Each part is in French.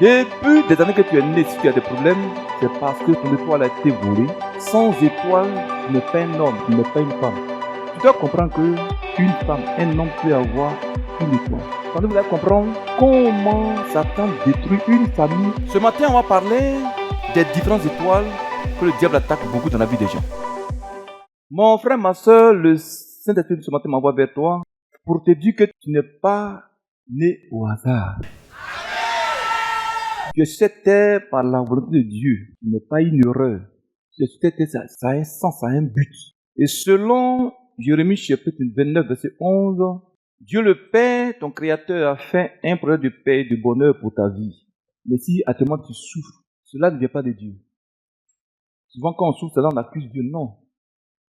Depuis des années que tu es né, si tu as des problèmes, c'est parce que ton étoile a été volée. Sans étoile, tu n'es pas un homme, tu n'es pas une femme. Tu dois comprendre qu'une femme, un homme peut avoir une étoile. Quand vous allez comprendre comment Satan détruit une famille. Ce matin, on va parler des différentes étoiles que le diable attaque beaucoup dans la vie des gens. Mon frère, ma soeur, le Saint-Esprit ce matin m'envoie vers toi pour te dire que tu n'es pas né au hasard. Tu es sur cette terre par la volonté de Dieu. Tu n'es pas une erreur. Tu es sur cette terre, ça a un sens, ça a un but. Et selon Jérémie chapitre 29, verset 11, Dieu le Père, ton Créateur, a fait un projet de paix et de bonheur pour ta vie. Mais si actuellement tu souffres, cela ne vient pas de Dieu. Souvent quand on souffre, cela on accuse Dieu. Non.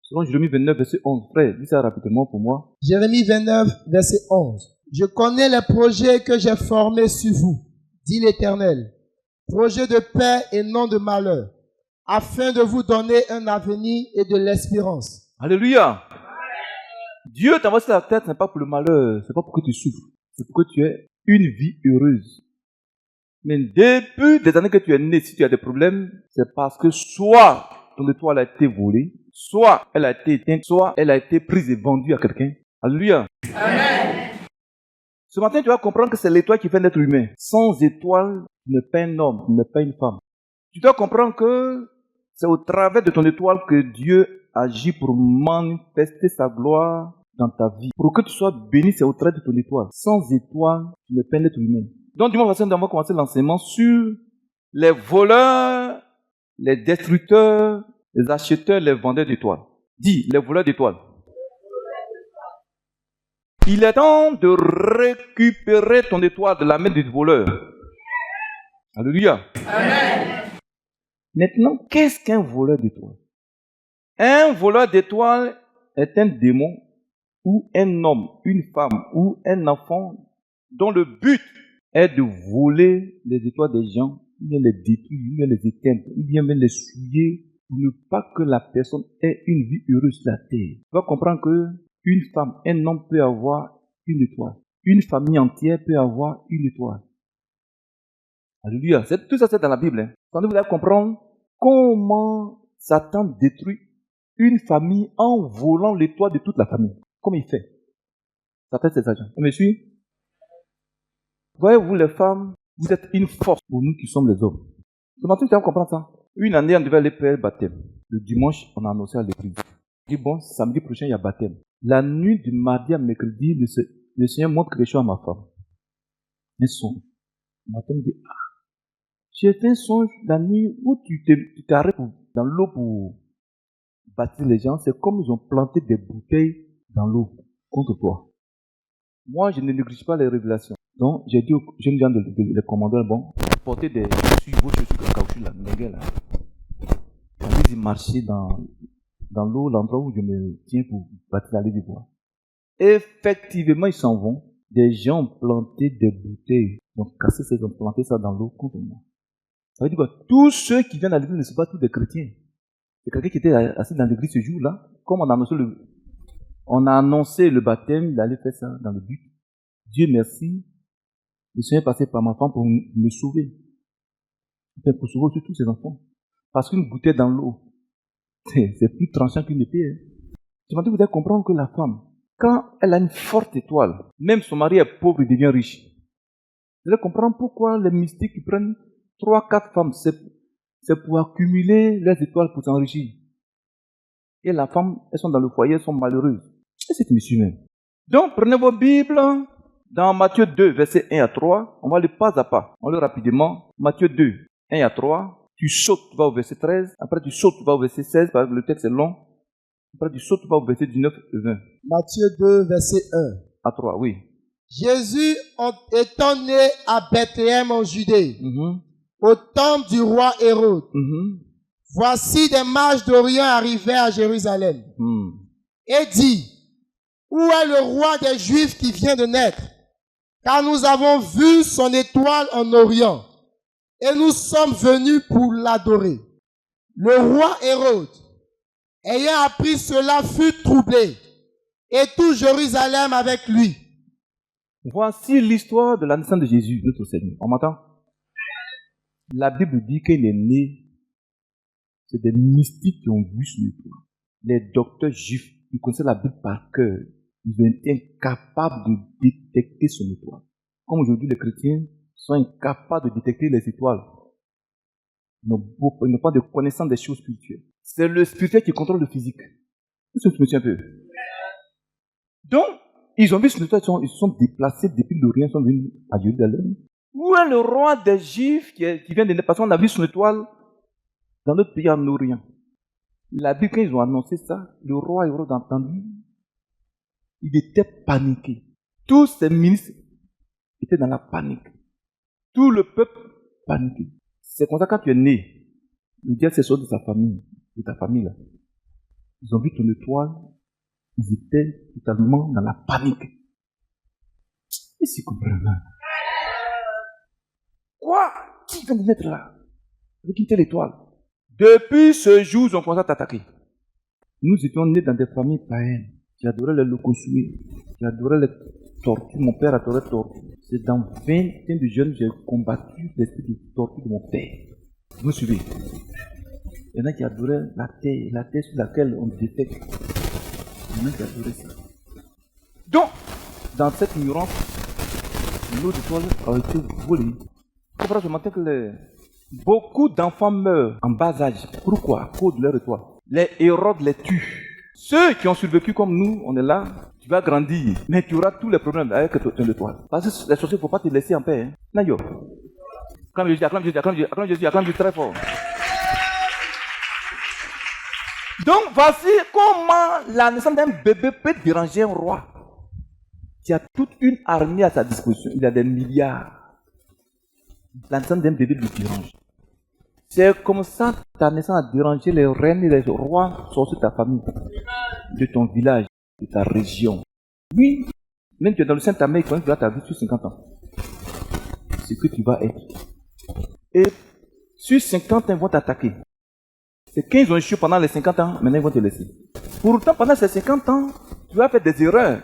Selon Jérémie 29, verset 11, frère, dis ça rapidement pour moi. Jérémie 29, verset 11. Je connais les projets que j'ai formés sur vous, dit l'Éternel. Projets de paix et non de malheur, afin de vous donner un avenir et de l'espérance. Alléluia. Dieu t'a envoyé sur la terre, ce n'est pas pour le malheur, ce n'est pas pour que tu souffres, c'est pour que tu aies une vie heureuse. Mais depuis des années que tu es né, si tu as des problèmes, c'est parce que soit ton étoile a été volée, soit elle a été éteinte, soit elle a été prise et vendue à quelqu'un. Alléluia. Amen. Ce matin, tu vas comprendre que c'est l'étoile qui fait l'être humain. Sans étoile, tu n'es pas un homme, tu n'es pas une femme. Tu dois comprendre que c'est au travers de ton étoile que Dieu agit pour manifester sa gloire dans ta vie. Pour que tu sois béni, c'est au travers de ton étoile. Sans étoile, tu n'es pas un être humain. Donc, dimanche prochain, on va commencer l'enseignement sur les voleurs, les destructeurs, les acheteurs, les vendeurs d'étoiles. Dis, les voleurs d'étoiles. Il est temps de récupérer ton étoile de la main du voleur. Alléluia. Amen. Maintenant, qu'est-ce qu'un voleur d'étoiles? Un voleur d'étoiles est un démon ou un homme, une femme ou un enfant dont le but est de voler les étoiles des gens, ou bien les détruire, ou bien les éteindre, ou bien même les souiller pour ne pas que la personne ait une vie heureuse sur la terre. Tu vas comprendre qu'une femme, un homme peut avoir une étoile. Une famille entière peut avoir une étoile. Alléluia. Tout ça, c'est dans la Bible. Hein. Quand vous allez comprendre comment Satan détruit une famille en volant l'étoile de toute la famille. Comment il fait? Ça fait ses agents. Vous me suivez? Voyez-vous les femmes, vous êtes une force pour nous qui sommes les hommes. Ce matin, tu vas comprendre ça. Une année, on devait aller faire le baptême. Le dimanche, on a annoncé à l'église. Je dis, bon, samedi prochain, il y a baptême. La nuit du mardi à mercredi, le Seigneur montre quelque chose à ma femme. Un songe. Le matin, il me dit, j'ai fait un songe la nuit où tu t'arrêtes dans l'eau pour baptiser les gens. C'est comme ils ont planté des bouteilles dans l'eau contre toi. Moi, je ne néglige pas les révélations. Donc, j'ai dit aux jeunes gens les commandeurs, bon, portez des chaussures, vos chaussures en caoutchouc, là, là. Allez-y marcher dans l'eau, l'endroit où je me tiens pour baptiser, allez-y voir. Effectivement, ils s'en vont. Des gens ont planté des bouteilles, ils ont cassé ça, ils ont planté ça dans l'eau contre moi. Ça veut dire quoi? Tous ceux qui viennent à l'église ne sont pas tous des chrétiens. C'est quelqu'un qui était assis dans l'église ce jour-là, comme on a annoncé le baptême, il allait faire ça dans le but. Dieu merci, le Seigneur est passé par ma femme pour me sauver. Pour sauver aussi tous ses enfants. Parce qu'une bouteille dans l'eau, c'est plus tranchant qu'une épée. Hein. Je m'en dis, vous devez comprendre que la femme, quand elle a une forte étoile, même son mari est pauvre, il devient riche. Vous devez comprendre pourquoi les mystiques qui prennent 3-4 femmes, c'est pour accumuler les étoiles pour s'enrichir. Et la femme, elles sont dans le foyer, elles sont malheureuses. Et c'est une issue même. Donc, prenez vos Bibles. Dans Matthieu 2, versets 1 à 3, on va le pas à pas. On le rapidement. Matthieu 2, 1 à 3. Tu sautes, tu vas au verset 13. Après, tu sautes, tu vas au verset 16, parce que le texte est long. Après, tu sautes, tu vas au verset 19 et 20. Matthieu 2, verset 1. À 3, oui. Jésus étant né à Bethléem en Judée, au temps du roi Hérode, voici des mages d'Orient arrivés à Jérusalem, et dit, où est le roi des Juifs qui vient de naître? Car nous avons vu son étoile en Orient, et nous sommes venus pour l'adorer. Le roi Hérode, ayant appris cela, fut troublé, et tout Jérusalem avec lui. Voici l'histoire de la naissance de Jésus, notre Seigneur. On m'entend? La Bible dit qu'il est né. C'est des mystiques qui ont vu son étoile. Les docteurs juifs, ils connaissaient la Bible par cœur. Ils ont été incapables de détecter son étoile. Comme aujourd'hui, les chrétiens sont incapables de détecter les étoiles. Ils n'ont pas de connaissance des choses spirituelles. C'est le spirituel qui contrôle le physique. Vous me un peu. Donc, ils ont vu son étoile, ils se sont déplacés depuis l'Orient, ils sont venus à Jérusalem. Où est le roi des Juifs qui vient de naître? Parce qu'on a vu son étoile dans notre pays en Orient. La Bible, quand ils ont annoncé ça, le roi Hérode a entendu. Il était paniqué. Tous ses ministres étaient dans la panique. Tout le peuple paniqué. C'est comme ça quand tu es né, le diable s'est sorti de sa famille, de ta famille là. Ils ont vu ton étoile, ils étaient totalement dans la panique. Et c'est comprenant. Quoi? Qui vient de naître là? Avec une telle étoile? Depuis ce jour, ils ont commencé à t'attaquer. Nous étions nés dans des familles païennes. Qui adoraient les locosoués, qui adoraient les tortues. Mon père adorait les tortues. C'est dans 20 ans de jeunes que j'ai combattu l'esprit de tortue de mon père. Vous me suivez? Il y en a qui adoraient la terre sur laquelle on détecte. Il y en a qui adoraient ça. Donc, dans cette ignorance, l'eau d'étoile a été volée. Comprends ce matin que beaucoup d'enfants meurent en bas âge. Pourquoi? À cause de leur étoile. Les Hérodes les tuent. Ceux qui ont survécu comme nous, on est là, tu vas grandir, mais tu auras tous les problèmes avec ton étoile. Parce que les sorciers, il ne faut pas te laisser en paix. Hein. Nayo. Acclame Jésus, acclame Jésus, acclame Jésus, acclame Jésus, acclame Jésus très fort. Donc, voici comment la naissance d'un bébé peut déranger un roi. Il y a toute une armée à sa disposition. Il y a des milliards. La naissance d'un bébé lui dérange. C'est comme ça que ta naissance a dérangé les reines et les rois sortis de ta famille, de ton village, de ta région. Oui, même tu es dans le Saint-Amérique, quand tu vas ta vie sur 50 ans. C'est ce que tu vas être. Et sur 50 ans, ils vont t'attaquer. C'est quand ils ont échoué pendant les 50 ans, maintenant ils vont te laisser. Pourtant, pendant ces 50 ans, tu vas faire des erreurs.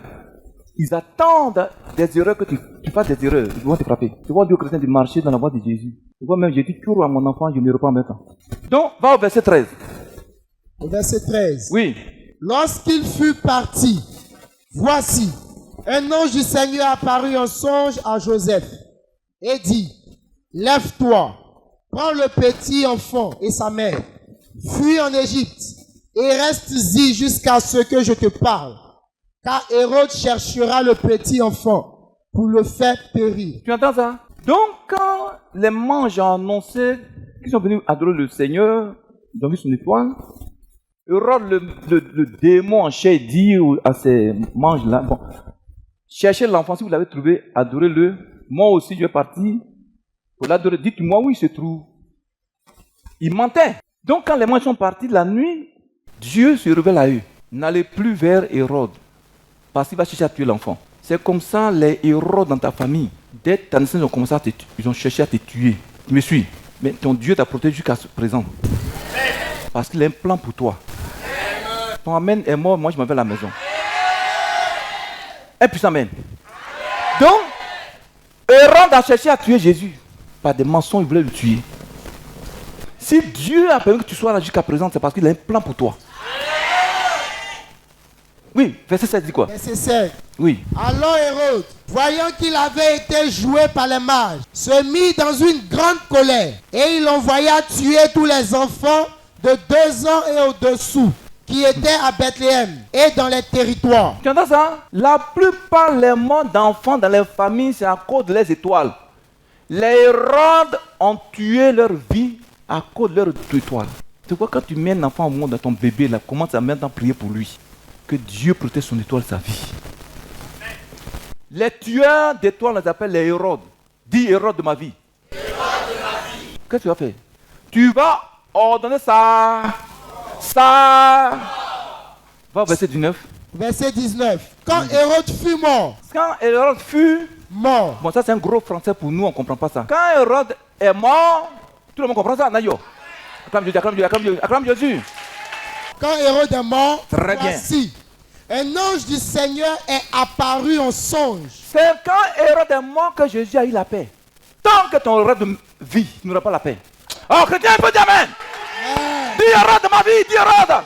Ils attendent des erreurs que tu fasses des erreurs. Ils vont te frapper. Tu vois Dieu chrétien de marcher dans la voie de Jésus. Tu vois même, j'ai dit, cours à mon enfant, je ne me reprends en même temps. Donc, va au verset 13. Au verset 13. Oui. Lorsqu'il fut parti, voici, un ange du Seigneur apparut en songe à Joseph et dit, lève-toi, prends le petit enfant et sa mère, fuis en Égypte et reste-y jusqu'à ce que je te parle. Car Hérode cherchera le petit enfant pour le faire périr. Tu entends ça? Donc, quand les mages ont annoncé qu'ils sont venus adorer le Seigneur, ils ont vu son étoile, Hérode, le démon en chair, dit à ces mages-là, bon, cherchez l'enfant, si vous l'avez trouvé, adorez-le. Moi aussi, je vais partir pour l'adorer. Dites-moi où il se trouve. Il mentait. Donc, quand les mages sont partis la nuit, Dieu se révèle à eux. N'allez plus vers Hérode. Parce qu'il va chercher à tuer l'enfant. C'est comme ça les héros dans ta famille. Dès ta naissance, ils ont cherché à te tuer. Tu me suis? Mais ton Dieu t'a protégé jusqu'à présent. Parce qu'il a un plan pour toi. Ton amen est mort, moi je m'en vais à la maison. Un puissant amen. Donc, Hérode a cherché à tuer Jésus. Par des mensonges, il voulait le tuer. Si Dieu a permis que tu sois là jusqu'à présent, c'est parce qu'il a un plan pour toi. Oui, verset 16 dit quoi? Verset 16. Oui. Alors Hérode, voyant qu'il avait été joué par les mages, se mit dans une grande colère et il envoya tuer tous les enfants de 2 ans et au-dessous qui étaient à Bethléem et dans les territoires. Tu entends ça? La plupart des morts d'enfants dans les familles, c'est à cause de leurs étoiles. Les Hérodes ont tué leur vie à cause de leurs étoiles. Tu vois, quand tu mets un enfant au monde, ton bébé, là, commence à maintenant prier pour lui. Que Dieu protège son étoile, sa vie. Les tueurs d'étoiles, on les appelle les Hérodes. Dis Hérode de ma vie. Qu'est-ce que tu vas faire? Tu vas ordonner ça. Va au verset 19. Verset 19. Quand Hérode fut mort. Quand Hérode fut mort. Bon, ça c'est un gros français pour nous, on ne comprend pas ça. Quand Hérode est mort, tout le monde comprend ça, Nayo. Acclame Jésus, acclame Jésus, acclame Jésus, acclame Jésus. Quand Hérode est mort, très bien. Voici, un ange du Seigneur est apparu en songe. C'est quand Hérode est mort que Jésus a eu la paix. Tant que ton rêve de vie n'aura pas la paix. Oh, chrétien, il peut dire amen. Dis erreur de ma vie, dis erreur.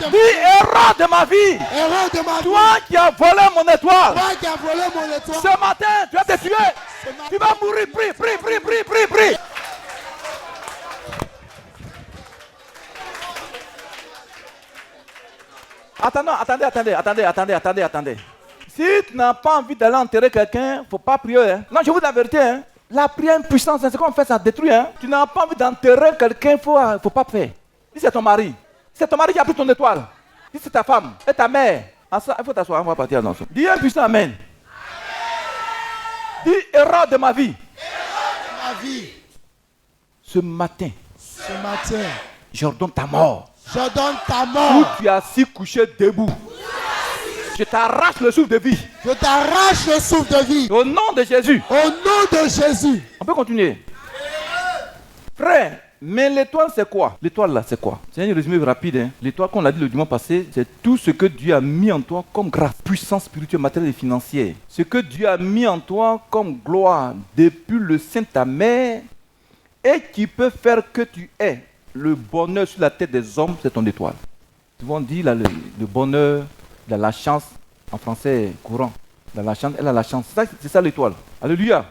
Dis erreur de ma vie. Erreur de ma vie. Toi qui as volé mon étoile. Toi qui as volé mon étoile. Ce matin, tu vas te tuer. Tu vas mourir. Prie. Attendez. Si tu n'as pas envie d'aller enterrer quelqu'un, il ne faut pas prier. Hein. Non, je vous dis la vérité. Hein. La prière a une puissance. C'est comme on fait, ça détruit. Hein. Tu n'as pas envie d'enterrer quelqu'un, il ne faut pas faire. Si c'est ton mari, c'est ton mari qui a pris ton étoile. Si c'est ta femme et ta mère, il faut t'asseoir, on va partir dans ça. Dis un puissant amen. Dis erreur de ma vie. Erreur de ma vie. Ce matin, j'ordonne ta mort. J'ordonne ta mort. Où tu es assis couché debout. Je t'arrache le souffle de vie. Je t'arrache le souffle de vie. Au nom de Jésus. Au nom de Jésus. On peut continuer. Frère, mais l'étoile c'est quoi? L'étoile là c'est quoi? C'est un résumé rapide. Hein. L'étoile, comme on l'a dit le dimanche passé, c'est tout ce que Dieu a mis en toi comme grâce, puissance spirituelle, matérielle et financière. Ce que Dieu a mis en toi comme gloire depuis le sein de ta mère et qui peut faire que tu aies le bonheur sur la tête des hommes, c'est ton étoile. Souvent on dit là, le bonheur, la chance, en français courant. La chance, elle a la chance. C'est ça l'étoile. Alléluia.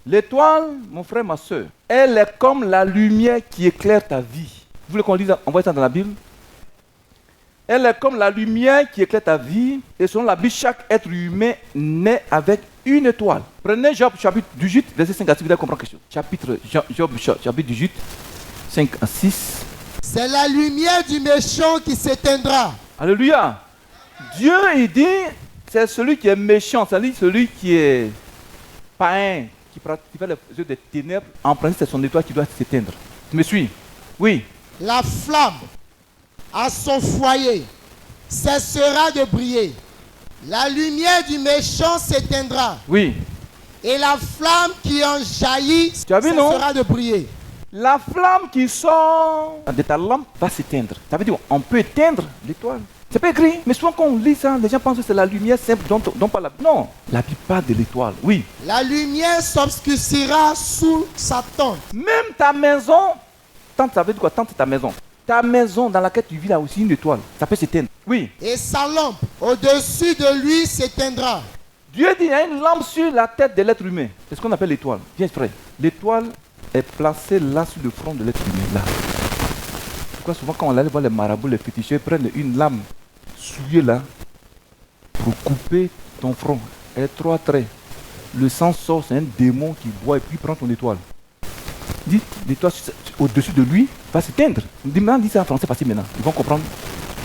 L'étoile, mon frère, ma soeur, elle est comme la lumière qui éclaire ta vie. Vous voulez qu'on lise, on voit ça dans la Bible? Elle est comme la lumière qui éclaire ta vie. Et selon la Bible, chaque être humain naît avec une étoile. Prenez Job chapitre 18, verset 5 à 6, vous allez comprendre quelque chose. Job chapitre 18, 5 à 6. C'est la lumière du méchant qui s'éteindra. Alléluia. Dieu, il dit, c'est celui qui est méchant, c'est celui qui est païen, qui fait les yeux des ténèbres. En principe, c'est son étoile qui doit s'éteindre. Tu me suis? Oui. La flamme à son foyer cessera de briller. La lumière du méchant s'éteindra. Oui. Et la flamme qui en jaillit cessera de briller. La flamme qui sort de ta lampe va s'éteindre. Ça veut dire qu'on peut éteindre l'étoile. C'est pas écrit, mais souvent quand on lit ça, les gens pensent que c'est la lumière simple dont parle la Bible. Non, la Bible parle de l'étoile, oui. La lumière s'obscurcira sous sa tente. Même ta maison, tente, ça veut dire quoi? Tente, ta maison. Ta maison dans laquelle tu vis là aussi, une étoile, ça peut s'éteindre. Oui. Et sa lampe au-dessus de lui s'éteindra. Dieu dit, il y a une lampe sur la tête de l'être humain. C'est ce qu'on appelle l'étoile. Viens frère. L'étoile est placée là sur le front de l'être humain, là. Pourquoi souvent quand on allait voir les marabouts, les féticheurs, ils prennent une lame souillée là pour couper ton front. Elle est 3 traits. Le sang sort, c'est un démon qui boit et puis prend ton étoile. Dis, l'étoile au-dessus de lui va s'éteindre. Dis ça en français facile maintenant. Ils vont comprendre.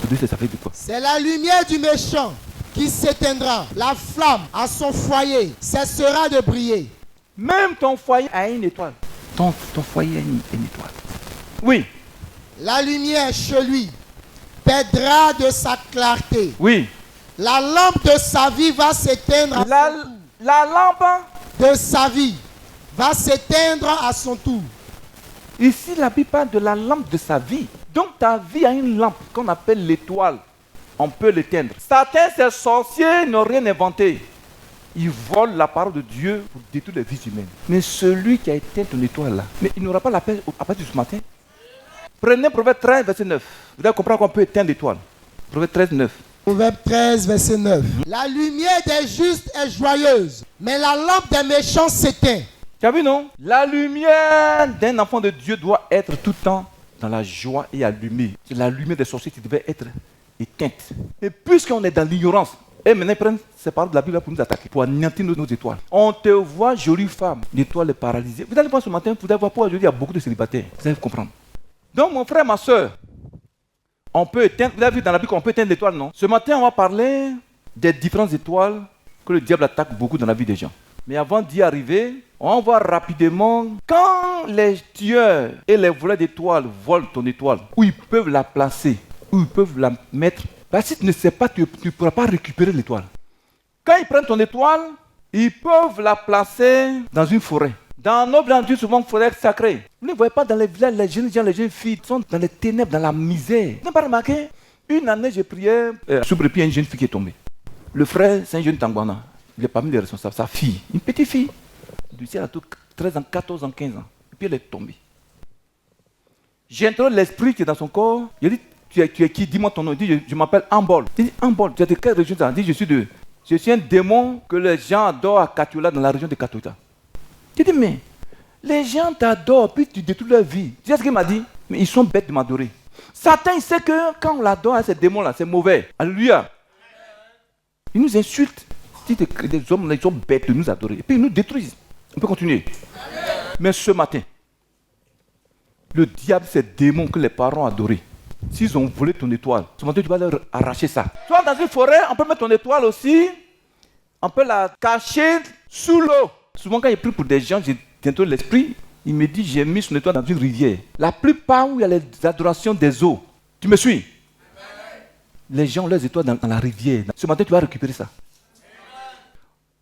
Au-dessus, ça fait de quoi? C'est la lumière du méchant qui s'éteindra. La flamme à son foyer cessera de briller. Même ton foyer a une étoile. Ton foyer a une étoile. Oui. La lumière chez lui perdra de sa clarté. Oui. La lampe de sa vie va s'éteindre. La lampe de sa vie va s'éteindre à son tour. Ici, la Bible parle de la lampe de sa vie. Donc ta vie a une lampe qu'on appelle l'étoile. On peut l'éteindre. Certains, ces sorciers, n'ont rien inventé. Ils volent la parole de Dieu pour détruire les vies humaines. Mais celui qui a éteint ton étoile là, mais il n'aura pas la paix à partir de ce matin. Prenez Proverbe 13, verset 9. Vous allez comprendre qu'on peut éteindre l'étoile. Proverbe 13, 9. Proverbe 13, verset 9. La lumière des justes est joyeuse, mais la lampe des méchants s'éteint. Tu as vu, non? La lumière d'un enfant de Dieu doit être tout le temps dans la joie et allumée. C'est la lumière des sorciers qui devait être éteinte. Et puisqu'on est dans l'ignorance, et maintenant ils prennent ces paroles de la Bible pour nous attaquer, pour anéantir nos étoiles. On te voit jolie femme, l'étoile est paralysée. Vous allez voir ce matin, vous allez voir pourquoi aujourd'hui il y a beaucoup de célibataires. Vous allez comprendre. Donc mon frère, ma soeur, on peut éteindre, vous avez vu dans la Bible qu'on peut éteindre l'étoile, non? Ce matin, on va parler des différentes étoiles que le diable attaque beaucoup dans la vie des gens. Mais avant d'y arriver, on va voir rapidement quand les tueurs et les voleurs d'étoiles volent ton étoile, où ils peuvent la placer, où ils peuvent la mettre. Parce que si tu ne sais pas, tu ne pourras pas récupérer l'étoile. Quand ils prennent ton étoile, ils peuvent la placer dans une forêt. Dans nos villages, souvent forêt sacrée. Vous ne voyez pas dans les villages, les jeunes gens, les jeunes filles sont dans les ténèbres, dans la misère. Vous n'avez pas remarqué? Une année, j'ai prié sous le pied une jeune fille qui est tombée. Le frère, c'est un jeune Tangwana. Il est parmi les responsables. Sa fille, une petite fille. Du ciel à tout, 13 ans, 14 ans, 15 ans. Et puis elle est tombée. J'ai introduit l'esprit qui est dans son corps. Il dit, tu es qui? Dis-moi ton nom. Il dit, je m'appelle Ambol. Il dit, Ambol, tu es de quelle région? Il dit, je suis un démon que les gens adorent à Katoula, dans la région de Katoula. Il dit, mais les gens t'adorent, puis tu détruis leur vie. Tu sais ce qu'il m'a dit? Mais ils sont bêtes de m'adorer. Satan, il sait que quand on l'adore à ces démons-là, c'est mauvais. Alléluia. Ils nous insultent. Les hommes, ils sont bêtes de nous adorer. Et puis ils nous détruisent. On peut continuer. Mais ce matin, le diable, ces démons que les parents adoraient, s'ils ont volé ton étoile, ce matin, tu vas leur arracher ça. Soit dans une forêt, on peut mettre ton étoile aussi, on peut la cacher sous l'eau. Souvent, quand il prie pour des gens, j'ai bientôt l'esprit, il me dit, j'ai mis son étoile dans une rivière. La plupart où il y a les adorations des eaux, tu me suis? Les gens ont leurs étoiles dans la rivière. Ce matin, tu vas récupérer ça.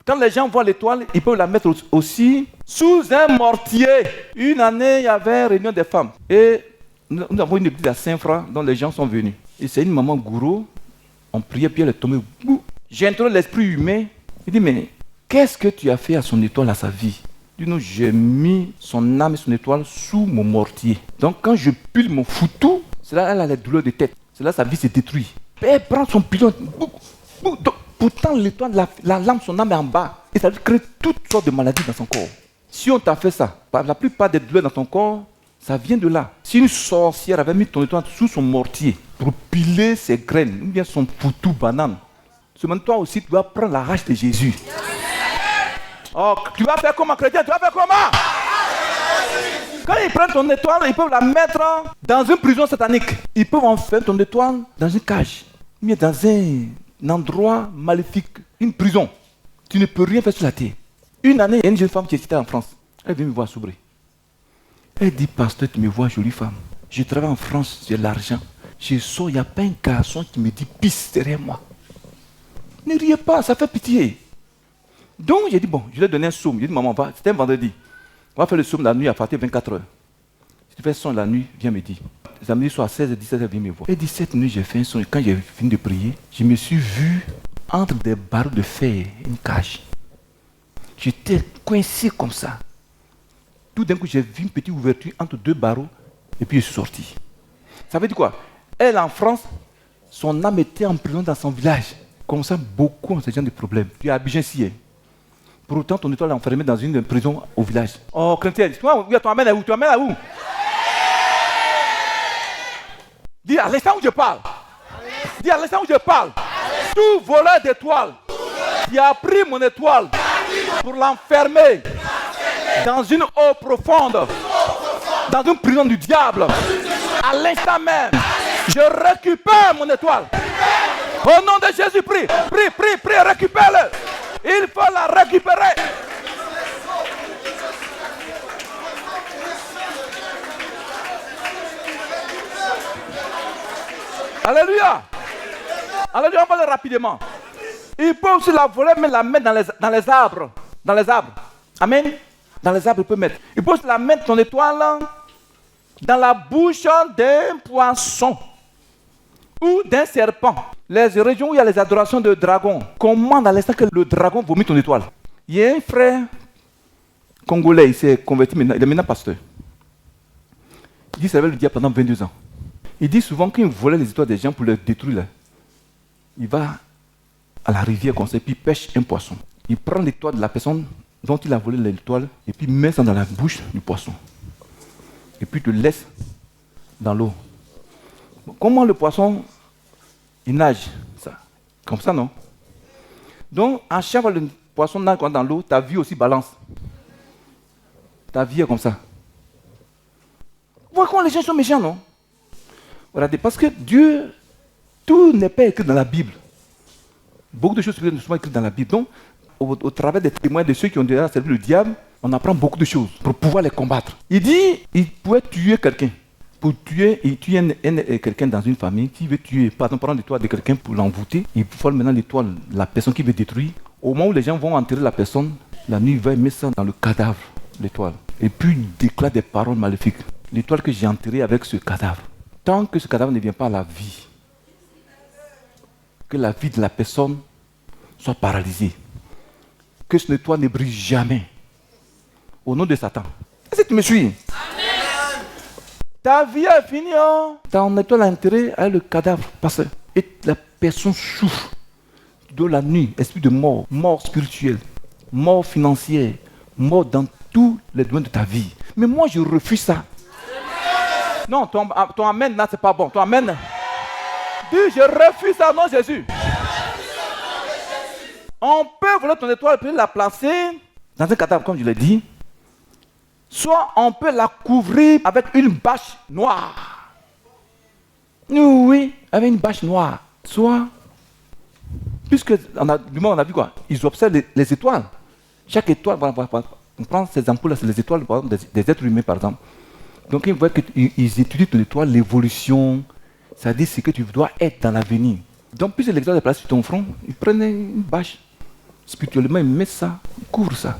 Quand les gens voient l'étoile, ils peuvent la mettre aussi sous un mortier. Une année, il y avait une réunion des femmes. Et nous avons une église à Saint-Fra dont les gens sont venus. Et c'est une maman gourou. On priait, puis elle est tombée. J'ai introduit l'esprit humain. Il dit, mais qu'est-ce que tu as fait à son étoile, à sa vie? Il dit, non, j'ai mis son âme et son étoile sous mon mortier. Donc quand je pile mon foutou, c'est là elle a les douleurs de tête. C'est là sa vie se détruit. Elle prend son pilon. Pourtant, l'étoile, la lampe, son âme est en bas. Et ça lui crée toutes sortes de maladies dans son corps. Si on t'a fait ça, la plupart des douleurs dans ton corps, ça vient de là. Si une sorcière avait mis ton étoile sous son mortier pour piler ses graines, ou bien son foutou banane, seulement toi aussi, tu dois prendre la hache de Jésus. Oh, tu vas faire comment, chrétien? Tu vas faire comment? Quand ils prennent ton étoile, ils peuvent la mettre dans une prison satanique. Ils peuvent enfermer ton étoile dans une cage, ou bien dans un endroit maléfique, une prison. Tu ne peux rien faire sur la terre. Une année, il y a une jeune femme qui était en France. Elle vient me voir s'ouvrir. Elle dit, pasteur, tu me vois, jolie femme. Je travaille en France, j'ai l'argent. Je sors, il n'y a pas un garçon qui me dit pisse derrière moi. Ne riez pas, ça fait pitié. Donc j'ai dit, bon, je lui ai donné un somme. J'ai dit, maman, c'était un vendredi. On va faire le somme la nuit à partir de 24 heures. Si tu fais son la nuit, viens me dire. Samedi soir à 16 et 17 h, viens me voir. Elle dit, cette nuit, j'ai fait un son. Et quand j'ai fini de prier, je me suis vu entre des barreaux de fer, une cage. J'étais coincé comme ça. Tout d'un coup, j'ai vu une petite ouverture entre deux barreaux et puis je suis sorti. Ça veut dire quoi? Elle, en France, son âme était en prison dans son village. Comme ça, beaucoup ont ce genre de problèmes. Tu es à Abidjan ici. Pour autant, ton étoile est enfermée dans une prison au village. Oh, chrétien, tu m'amènes à où? Tu m'amènes à où? Dis à l'instant où je parle. Dis à l'instant où je parle. Tout voleur d'étoiles qui a pris mon étoile pour l'enfermer dans une eau profonde, dans une prison du diable, à l'instant même, je récupère mon étoile. Au nom de Jésus, prie, récupère-le. Il faut la récupérer. Alléluia. Alléluia, on va le rapidement. Il peut aussi la voler, mais la mettre dans les arbres. Dans les arbres. Amen. Dans les arbres, il peut mettre. Il peut aussi la mettre, ton étoile, dans la bouche d'un poisson ou d'un serpent. Les régions où il y a les adorations de dragons commandent à l'instant que le dragon vomit ton étoile. Il y a un frère congolais, il s'est converti maintenant, il est maintenant pasteur. Il dit qu'il servait le diable pendant 22 ans. Il dit souvent qu'il volait les étoiles des gens pour les détruire. Là. Il va à la rivière comme ça, et puis il pêche un poisson. Il prend l'étoile de la personne dont il a volé l'étoile, et puis il met ça dans la bouche du poisson. Et puis il le laisse dans l'eau. Comment le poisson, il nage ça? Comme ça, non? Donc, à chaque fois que le poisson nage dans l'eau, ta vie aussi balance. Ta vie est comme ça. Vous voyez comment les gens sont méchants, non? Regardez, parce que Dieu, tout n'est pas écrit dans la Bible. Beaucoup de choses sont écrites dans la Bible. Donc, au travers des témoins de ceux qui ont déjà servi le diable, on apprend beaucoup de choses pour pouvoir les combattre. Il dit, il pouvait tuer quelqu'un. Pour tuer, il tue quelqu'un dans une famille qui veut tuer, par exemple, prendre l'étoile de quelqu'un pour l'envoûter. Il vole maintenant l'étoile de la personne qui veut détruire. Au moment où les gens vont enterrer la personne, la nuit, il va mettre ça dans le cadavre, l'étoile. Et puis il déclare des paroles maléfiques. L'étoile que j'ai enterrée avec ce cadavre. Tant que ce cadavre ne vient pas à la vie, que la vie de la personne soit paralysée, que ce étoile ne brille jamais, au nom de Satan. Est-ce que tu me suis? Ta vie est finie. Hein? Ton étoile a intérêt à le cadavre. Parce que la personne souffre de la nuit, esprit de mort, mort spirituelle, mort financière, mort dans tous les domaines de ta vie. Mais moi, je refuse ça. Non, ton amen, là, c'est pas bon. Ton amen. Dis, je refuse ça, non, Jésus. On peut voler ton étoile et la placer dans un cadavre, comme je l'ai dit. Soit on peut la couvrir avec une bâche noire. Oui, avec une bâche noire. Soit, puisque on a vu quoi? Ils observent les étoiles. Chaque étoile, on prend ces ampoules, c'est les étoiles des êtres humains, par exemple. Donc ils voient qu'ils étudient ton étoile, l'évolution, ça dit ce que tu dois être dans l'avenir. Donc puisque l'étoile est placée sur ton front, ils prennent une bâche. Spirituellement, ils mettent ça, ils couvrent ça.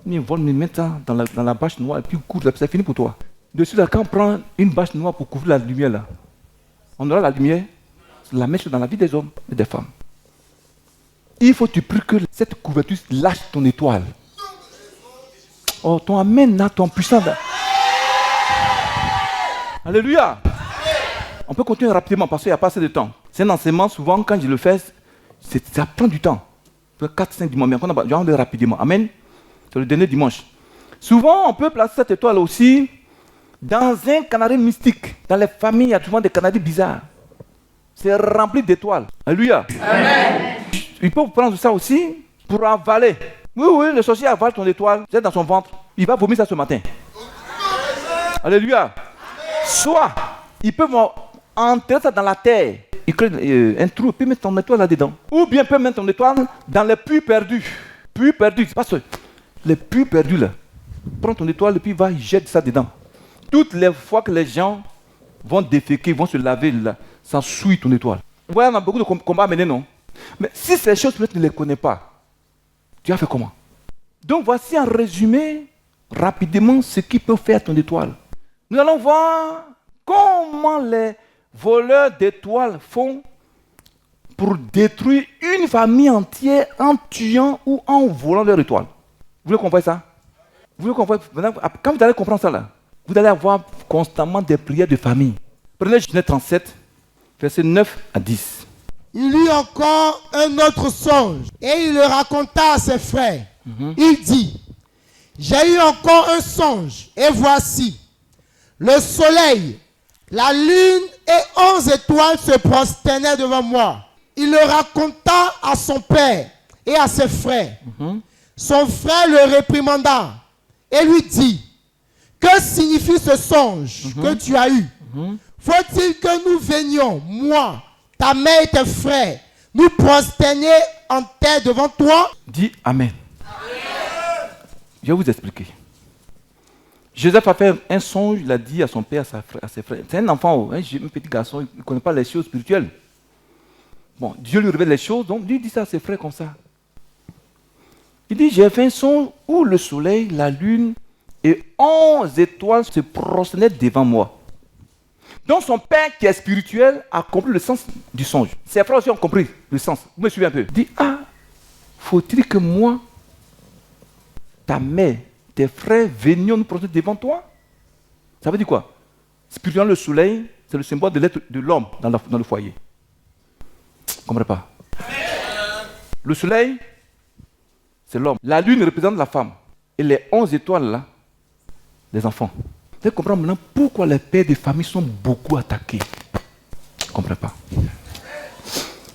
Ils mettent ça dans la bâche noire et puis ils couvrent ça, c'est fini pour toi. Dessus, là, quand on prend une bâche noire pour couvrir la lumière, là, on aura la lumière, la mèche dans la vie des hommes et des femmes. Il faut que tu pries que cette couverture lâche ton étoile. Oh, ton amen, là, ton puissant. Là. Alléluia. On peut continuer rapidement parce qu'il n'y a pas assez de temps. C'est un enseignement, souvent, quand je le fais, ça prend du temps. 4-5 dimanches, mais on va aller rapidement. Amen. C'est le dernier dimanche. Souvent, on peut placer cette étoile aussi dans un canari mystique. Dans les familles, il y a souvent des canaris bizarres. C'est rempli d'étoiles. Alléluia. Amen. Il peut prendre ça aussi pour avaler. Oui, le sorcier avale ton étoile, c'est dans son ventre. Il va vomir ça ce matin. Alléluia. Soit, il peut enterrer ça dans la terre. Il crée un trou, il peut mettre ton étoile là-dedans. Ou bien il peut mettre ton étoile dans les puits perdus. Puits perdus, parce que les puits perdus là, prends ton étoile et puis va jette ça dedans. Toutes les fois que les gens vont déféquer, vont se laver là, ça souille ton étoile. Ouais, on a beaucoup de combats à mener, non? Mais si ces choses, peut-être tu ne les connais pas, tu as fait comment? Donc voici en résumé, rapidement, ce qui peut faire ton étoile. Nous allons voir comment les voleurs d'étoiles font pour détruire une famille entière en tuant ou en volant leur étoile. Vous voulez comprendre ça? Vous voulez comprendre? Quand vous allez comprendre ça là, vous allez avoir constamment des prières de famille. Prenez Genèse 37, versets 9 à 10. Il eut encore un autre songe et il le raconta à ses frères. Il dit, j'ai eu encore un songe et voici, le soleil, la lune et 11 étoiles se prosternaient devant moi. Il le raconta à son père et à ses frères. Son frère le réprimanda et lui dit, que signifie ce songe que tu as eu? Faut-il que nous venions, moi, ta mère et tes frères, nous prosterner en terre devant toi? Dis Amen. Je vais vous expliquer. Joseph a fait un songe, il a dit à son père, à ses frères. C'est un enfant, un petit garçon, il ne connaît pas les choses spirituelles. Bon, Dieu lui révèle les choses, donc Dieu dit ça à ses frères comme ça. Il dit, j'ai fait un songe où le soleil, la lune et 11 étoiles se prosternaient devant moi. Donc son père qui est spirituel a compris le sens du songe. Ses frères aussi ont compris le sens. Vous me suivez un peu? Il dit, faut-il que moi, ta mère, tes frères venions nous prosterner devant toi? Ça veut dire quoi? Spirituellement, le soleil, c'est le symbole de l'être de l'homme dans le foyer. Vous ne comprenez pas? Le soleil, c'est l'homme. La lune représente la femme. Et les 11 étoiles là, les enfants. Vous comprenez maintenant pourquoi les pères de famille sont beaucoup attaqués. Vous ne comprenez pas?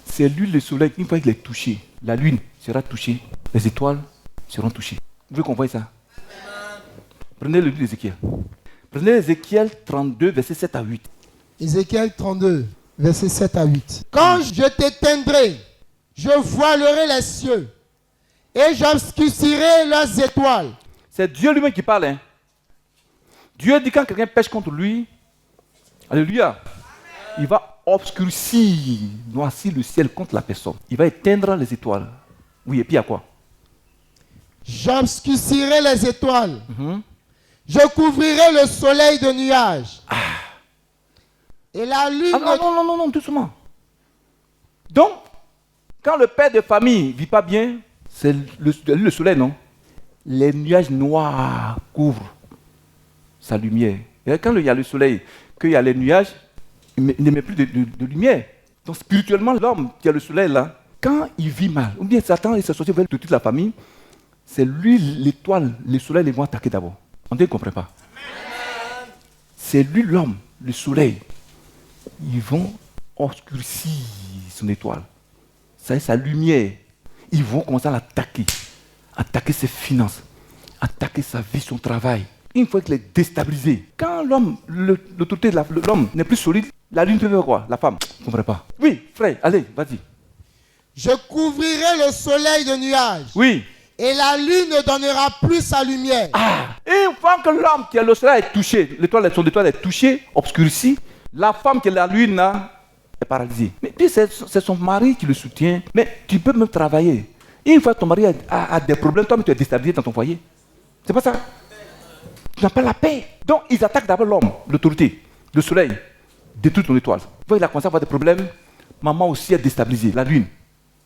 C'est lui le soleil, une fois qu'il est touché, la lune sera touchée, les étoiles seront touchées. Vous comprenez ça? Prenez le livre d'Ézéchiel. Prenez Ézéchiel 32, versets 7 à 8. Ézéchiel 32, versets 7 à 8. Quand je t'éteindrai, je voilerai les cieux et j'obscurcirai leurs étoiles. C'est Dieu lui-même qui parle. Hein? Dieu dit quand quelqu'un pêche contre lui, alléluia, il va obscurcir, noircir le ciel contre la personne. Il va éteindre les étoiles. Oui, et puis il y a quoi? J'obscurcirai les étoiles. Je couvrirai le soleil de nuages. Et la lune... non, doucement. Donc, quand le père de famille ne vit pas bien, c'est le soleil, non? les nuages noirs couvrent sa lumière. Et quand il y a le soleil, qu'il y a les nuages, il n'émet plus de lumière. Donc spirituellement, l'homme qui a le soleil là, quand il vit mal, ou bien Satan et ses sorciers veulent toute la famille, c'est lui, l'étoile, le soleil, les vont attaquer d'abord. On ne comprend pas. C'est lui l'homme, le soleil. Ils vont obscurcir son étoile. Ça, sa lumière. Ils vont commencer à l'attaquer. Attaquer ses finances. Attaquer sa vie, son travail. Une fois qu'il est déstabilisé. Quand l'homme, l'autorité de l'homme n'est plus solide, la lune peut faire quoi? La femme. Je ne comprends pas. Oui, frère, allez, vas-y. Je couvrirai le soleil de nuages. Oui. Et la lune ne donnera plus sa lumière. Ah, une fois que l'homme qui a le soleil est touché, son étoile est touchée, obscurcie, la femme qui a la lune là, est paralysée. Mais puis c'est son mari qui le soutient. Mais tu peux même travailler. Une fois que ton mari a des problèmes, toi tu es déstabilisé dans ton foyer. C'est pas ça. Tu n'as pas la paix. Donc ils attaquent d'abord l'homme, l'autorité, le soleil, détruit ton étoile. Quand il a commencé à avoir des problèmes, maman aussi est déstabilisée, la lune,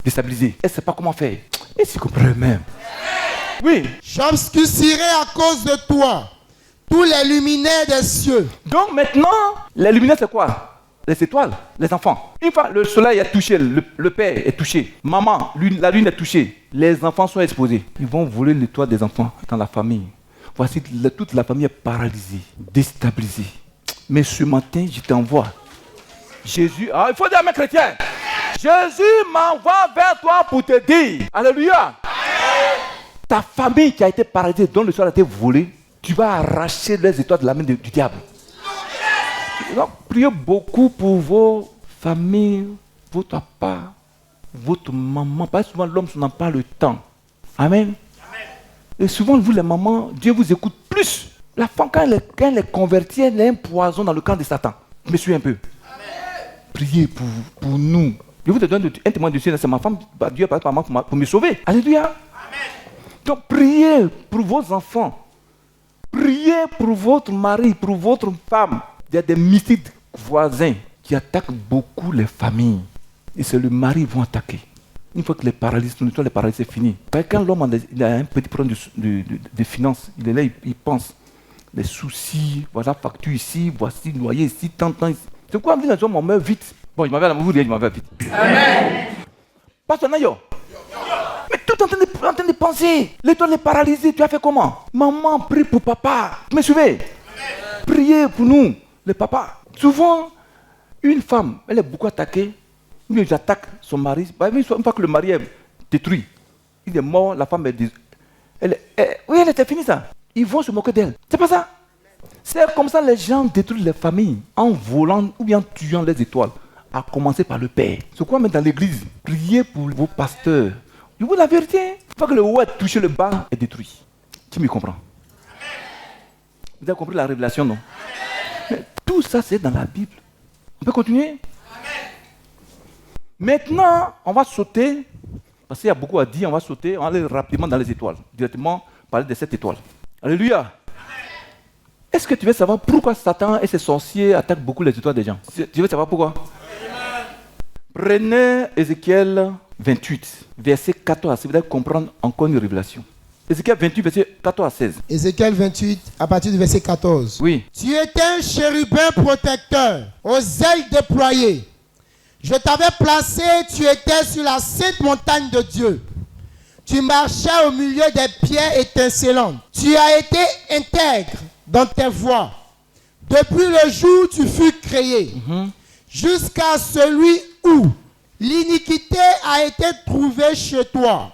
déstabilisée. Elle ne sait pas comment faire. Et c'est comprend même. Oui. J'obscurcirai à cause de toi tous les luminaires des cieux. Donc maintenant, les luminaires c'est quoi? Les étoiles, les enfants. Une fois le soleil est touché, le père est touché, maman, la lune est touchée, les enfants sont exposés. Ils vont voler l'étoile des enfants dans la famille. Voici, toute la famille est paralysée, déstabilisée. Mais ce matin, je t'envoie. Jésus, il faut dire à mes chrétiens, Jésus m'envoie vers toi pour te dire, alléluia. Ta famille qui a été paralysée, dont le soleil a été volé, tu vas arracher les étoiles de la main du diable. Donc, priez beaucoup pour vos familles, votre papa, votre maman. Parce que souvent, l'homme n'a pas le temps. Amen. Et souvent, vous les mamans, Dieu vous écoute plus. La femme, quand elle est convertie, elle est un poison dans le camp de Satan. Je me suis un peu. Amen. Priez pour nous. Je vous donne un témoin de Dieu, c'est ma femme, Dieu passe par moi pour me sauver. Alléluia. Amen. Donc, priez pour vos enfants. Priez pour votre mari, pour votre femme. Il y a des mystiques voisins qui attaquent beaucoup les familles. Et c'est le mari qui vont attaquer. Une fois que les paralyses, c'est fini. Quand l'homme a un petit problème de finances, il est là, il pense. Les soucis, voilà facture ici, voici loyer ici, tant ici. C'est quoi, les hommes, on meurt vite. Bon, il m'avait l'amour, il m'avait vite. Amen. Pas ton aïe. Mais tout en train de penser. L'étoile est paralysée, tu as fait comment? Maman, prie pour papa. Tu me suivez? Priez pour nous, les papas. Souvent, une femme, elle est beaucoup attaquée. Ils attaquent son mari. Une fois que le mari est détruit, il est mort, la femme est oui, elle était finie ça. Ils vont se moquer d'elle. C'est pas ça. C'est comme ça que les gens détruisent les familles en volant ou bien en tuant les étoiles. À commencer par le père. C'est quoi mettre dans l'église? Priez pour vos pasteurs. Je vous dis la vérité. Une fois que le haut a touché le bas, est détruit. Qui me comprend? Vous avez compris la révélation, non? Mais tout ça, c'est dans la Bible. On peut continuer? Maintenant, on va sauter, parce qu'il y a beaucoup à dire, on va sauter, on va aller rapidement dans les étoiles, directement parler de cette étoile. Alléluia. Est-ce que tu veux savoir pourquoi Satan et ses sorciers attaquent beaucoup les étoiles des gens? Tu veux savoir pourquoi? Prenez Ézéchiel 28, verset 14 à 16, vous allez comprendre encore une révélation. Ézéchiel 28, verset 14 à 16. Ézéchiel 28, à partir du verset 14. Oui. Tu étais un chérubin protecteur, aux ailes déployées. Je t'avais placé, tu étais sur la sainte montagne de Dieu. Tu marchais au milieu des pierres étincelantes. Tu as été intègre dans tes voies. Depuis le jour où tu fus créé, jusqu'à celui où l'iniquité a été trouvée chez toi.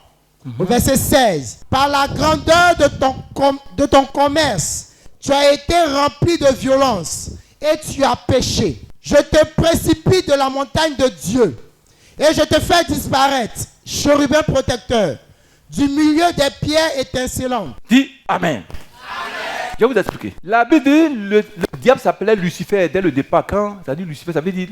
Au verset 16. Par la grandeur de ton commerce, tu as été rempli de violence et tu as péché. Je te précipite de la montagne de Dieu et je te fais disparaître, chérubin protecteur, du milieu des pierres étincelantes. Dis Amen. Amen. Je vais vous expliquer. La Bible dit le diable s'appelait Lucifer dès le départ. Quand ça dit Lucifer, ça veut dire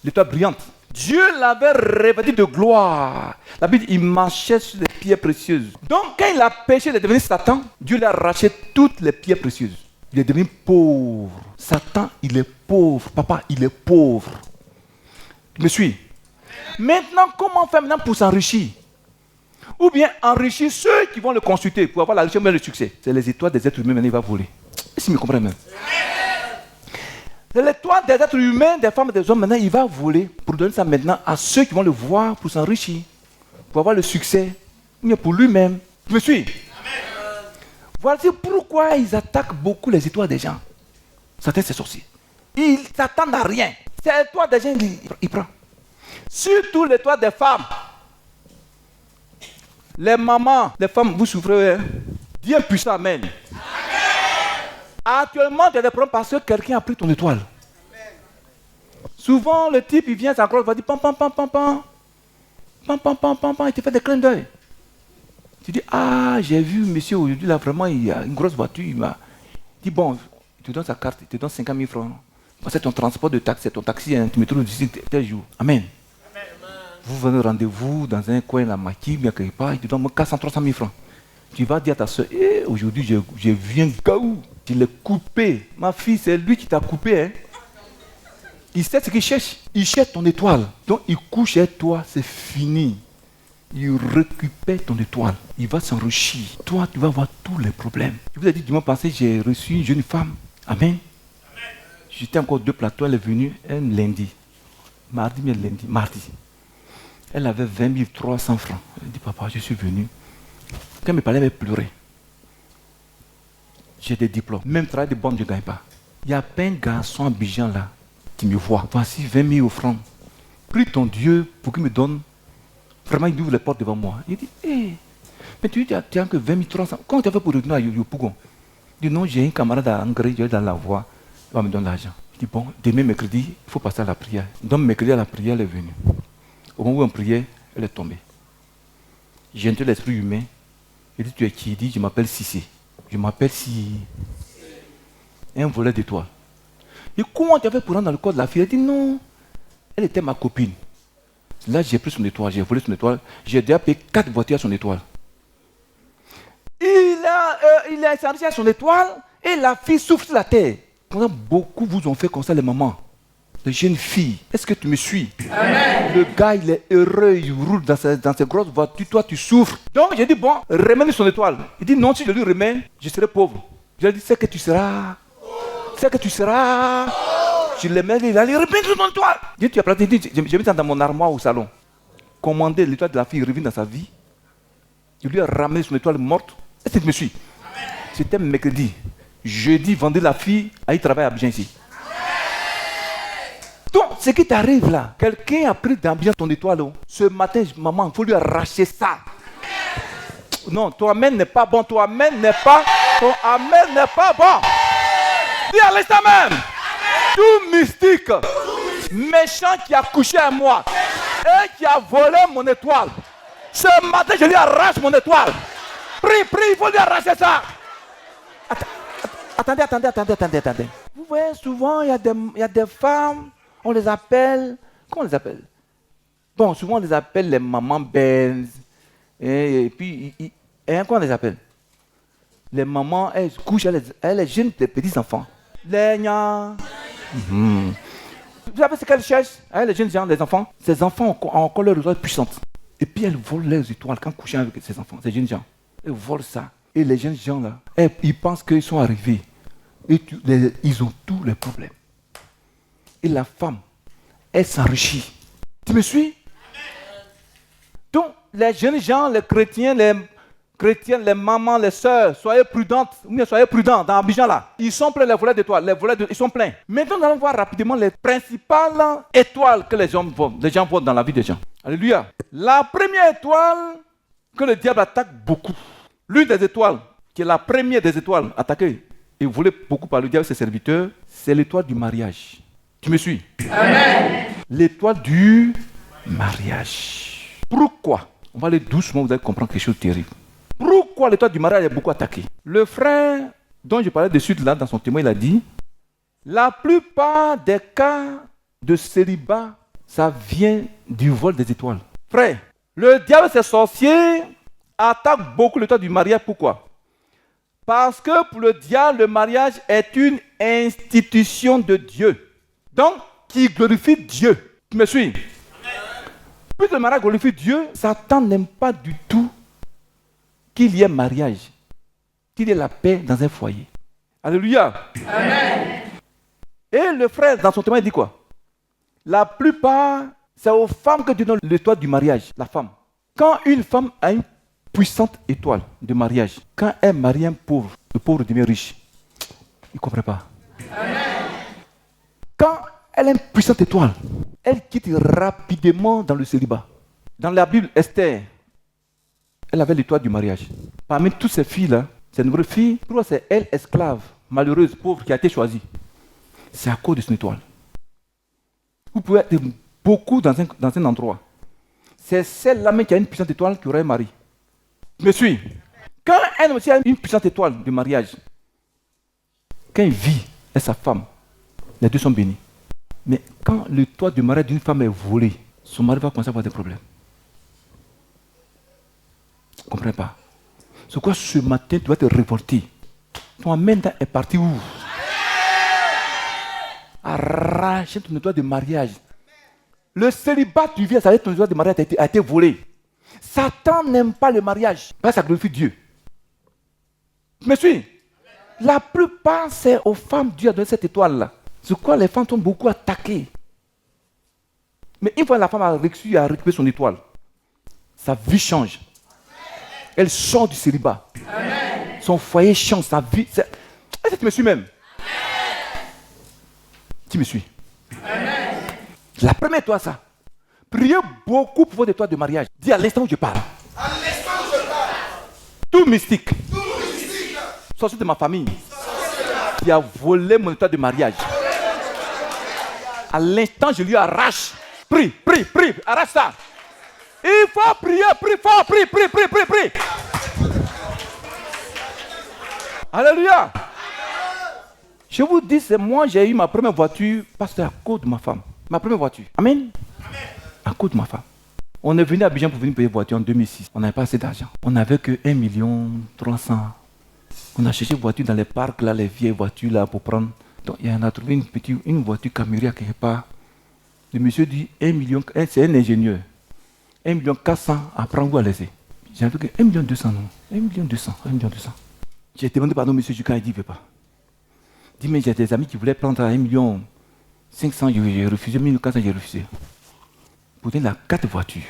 l'étoile brillante. Dieu l'avait revêtu de gloire. La Bible dit il marchait sur les pierres précieuses. Donc quand il a péché, il est devenu Satan. Dieu lui a arraché toutes les pierres précieuses. Il est devenu pauvre. Satan, il est pauvre. Papa, il est pauvre. Tu me suis? Maintenant, comment faire maintenant pour s'enrichir? Ou bien enrichir ceux qui vont le consulter pour avoir la richesse et le succès. C'est les étoiles des êtres humains, maintenant il va voler. Est-ce que vous me comprenez même? C'est l'étoile des êtres humains, des femmes et des hommes, maintenant il va voler pour donner ça maintenant à ceux qui vont le voir pour s'enrichir, pour avoir le succès, ou bien pour lui-même. Tu me suis? Voici pourquoi ils attaquent beaucoup les étoiles des gens. Certains, c'est sorciers. Ils s'attendent à rien. C'est l'étoile des gens, il prend. Surtout l'étoile des femmes. Les mamans, les femmes, vous souffrez. Hein? Dieu puissant, amen. Actuellement, tu as des problèmes parce que quelqu'un a pris ton étoile. Souvent, le type, il vient s'accrocher, il va dire pam, pam, pam, pam, pam. Pam, pam, pam, pam, pam, il te fait des clins d'œil. Tu dis, ah, j'ai vu monsieur aujourd'hui, là, vraiment, il a une grosse voiture. Il m'a dit, bon, il te donne sa carte, il te donne 50 000 francs. C'est ton transport de taxi, c'est ton taxi, hein, tu me trouves ici tel jour. Amen. Vous venez rendez-vous dans un coin, la maquille, bien quelque part, il te donne 400, 300 000 francs. Tu vas dire à ta soeur, aujourd'hui, j'ai vu un gaou, tu l'as coupé. Ma fille, c'est lui qui t'a coupé. Hein. Il sait ce qu'il cherche. Il cherche ton étoile. Donc, il couche avec toi, c'est fini. Il récupère ton étoile. Il va s'enrichir. Toi, tu vas avoir tous les problèmes. Je vous ai dit, dimanche passé, j'ai reçu une jeune femme. Amen. J'étais encore 2 plateaux, elle est venue un lundi. Mardi. Elle avait 20 300 francs. Elle dit, papa, je suis venu. Quand elle me parlait, elle pleurait. J'ai des diplômes. Même travail de banque, je ne gagne pas. Il y a pas un garçon à Abidjan là qui me voit. Voici 20 000 francs. Prie ton Dieu pour qu'il me donne. Vraiment, il ouvre les portes devant moi. Il dit, mais tu as que 20 300. Comment tu as fait pour retourner à Yopougon? Il dit, non, j'ai un camarade à Angray, je vais dans la voie. Il va me donner l'argent. Je dis, bon, demain, mercredi, il faut passer à la prière. Donc, mercredi, à la prière, elle est venue. Au moment où on priait, elle est tombée. J'ai entendu l'esprit humain. Il dit, tu es qui? Il dit, je m'appelle Sissé. Je m'appelle Si. Un volet d'étoiles. Et comment tu as fait pour rentrer dans le corps de la fille? Elle dit, non. Elle était ma copine. Là, j'ai pris son étoile, j'ai volé son étoile. J'ai déjà payé 4 voitures à son étoile. Il a servi à son étoile et la fille souffre sur la terre. Pendant beaucoup vous ont fait comme ça, les mamans. Les jeunes filles. Est-ce que tu me suis? Amen. Le gars, il est heureux, il roule dans ses grosses voitures. Toi, tu souffres. Donc, j'ai dit, bon, remets-lui son étoile. Il dit, non, si je lui remets, je serai pauvre. Je lui ai dit, c'est que tu seras. C'est que tu seras. Je le mets, il a dit, remets son étoile. Je dis, tu as placé, je mis ça dans mon armoire au salon. Commandé l'étoile de la fille, revient dans sa vie. Je lui ai ramené son étoile morte. Est-ce que tu me suis? C'était mercredi. Jeudi, vendredi, la fille a eu travail à Abidjan ici. Donc, ce qui t'arrive là, quelqu'un a pris d'ambiance ton étoile. Ce matin, maman, il faut lui arracher ça. Non, ton amen n'est pas bon, ton amen n'est pas bon. Dis à l'instant même, tout mystique, méchant qui a couché à moi et qui a volé mon étoile. Ce matin, je lui arrache mon étoile. Prie, il faut lui arracher ça. Attendez. Vous voyez, souvent, il y a des femmes, on les appelle, comment on les appelle? Bon, souvent, on les appelle les mamans Benz. Et puis, comment on les appelle? Les mamans, elles couchent, elles gênent des petits-enfants. Les gna. Vous savez ce qu'elles cherchent? Les jeunes gens, les enfants. Ces enfants ont encore leur étoile puissante. Et puis, elles volent leurs étoiles quand couchent avec ces enfants, ces jeunes gens. Elles volent ça. Et les jeunes gens là, ils pensent qu'ils sont arrivés. Et ils ont tous les problèmes. Et la femme, elle s'enrichit. Tu me suis? Donc, les jeunes gens, les chrétiens, les mamans, les sœurs, soyez prudentes, ou bien soyez prudents dans Abidjan là. Ils sont pleins, les volets d'étoiles, ils sont pleins. Maintenant, nous allons voir rapidement les principales étoiles que les gens voient dans la vie des gens. Alléluia. La première étoile que le diable attaque beaucoup, l'une des étoiles, qui est la première des étoiles attaquées et volée beaucoup par le diable et ses serviteurs, c'est l'étoile du mariage. Tu me suis? Amen. L'étoile du mariage. Pourquoi? On va aller doucement, vous allez comprendre quelque chose de terrible. Pourquoi l'étoile du mariage est beaucoup attaquée? Le frère dont je parlais de suite là, dans son témoin, il a dit, la plupart des cas de célibat, ça vient du vol des étoiles. Frère, le diable et ses sorciers attaquent beaucoup l'étoile du mariage. Pourquoi? Parce que pour le diable, le mariage est une institution de Dieu. Donc, qui glorifie Dieu. Tu me suis? Plus le mariage glorifie Dieu, Satan n'aime pas du tout qu'il y ait mariage, qu'il y ait la paix dans un foyer. Alléluia. Amen. Et le frère, dans son témoin, il dit quoi? La plupart, c'est aux femmes que Dieu donne l'étoile du mariage, la femme. Quand une femme a une puissante étoile de mariage, quand elle marie un pauvre, le pauvre devient riche. Il ne comprend pas. Amen. Quand elle a une puissante étoile, elle quitte rapidement dans le célibat. Dans la Bible, Esther, elle avait l'étoile du mariage. Parmi toutes ces filles-là, ces nouvelles filles, c'est elle, esclave, malheureuse, pauvre, qui a été choisie. C'est à cause de son étoile. Vous pouvez être beaucoup dans un endroit. C'est celle-là même qui a une puissante étoile qui aurait un mari. Tu me suis? Quand elle aussi a une puissante étoile de mariage, quand il vit et sa femme, les deux sont bénis. Mais quand l'étoile du mariage d'une femme est volée, son mari va commencer à avoir des problèmes. Tu ne comprends pas? C'est quoi ce matin tu vas te révolter? Ton amen est parti où? Arrache ton étoile de mariage. Le célibat tu vis, ça veut dire que ton étoile de mariage a été volé. Satan n'aime pas le mariage. Parce que ça glorifie Dieu. Tu me suis? La plupart, c'est aux femmes Dieu a donné cette étoile-là. C'est quoi les femmes sont beaucoup attaquées. Mais une fois la femme a réussi à récupérer son étoile, sa vie change. Elle sort du célibat. Amen. Son foyer change, sa vie. Est-ce que tu me suis même? Amen. Tu me suis? Amen. La première étoile, ça. Priez beaucoup pour votre étoile de mariage. Dis à l'instant où je parle. À l'instant où je parle. Tout mystique. Sorcier de ma famille. Qui a volé mon étoile de mariage. À l'instant, je lui arrache. Prie, arrache ça. Il faut prier, prie fort, prie. Alléluia. Je vous dis, c'est moi, j'ai eu ma première voiture parce que c'est à cause de ma femme. Ma première voiture. Amen. À cause de ma femme. On est venu à Abidjan pour venir payer voiture en 2006. On n'avait pas assez d'argent. On n'avait que 1,3 million. On a cherché voiture dans les parcs, là, les vieilles voitures là pour prendre. Donc il y en a trouvé une voiture Camry quelque part. Le monsieur dit 1 million, c'est un ingénieur. 1,4 million à prendre ou à laisser. J'ai dit que 1,2 million non. 1,2 million. J'ai demandé pardon, monsieur Jucan, il dit, il ne veut pas. Il dit, mais j'ai des amis qui voulaient prendre 1,5 million, j'ai refusé, 1,4 million, j'ai refusé. Pour donner la 4 voitures.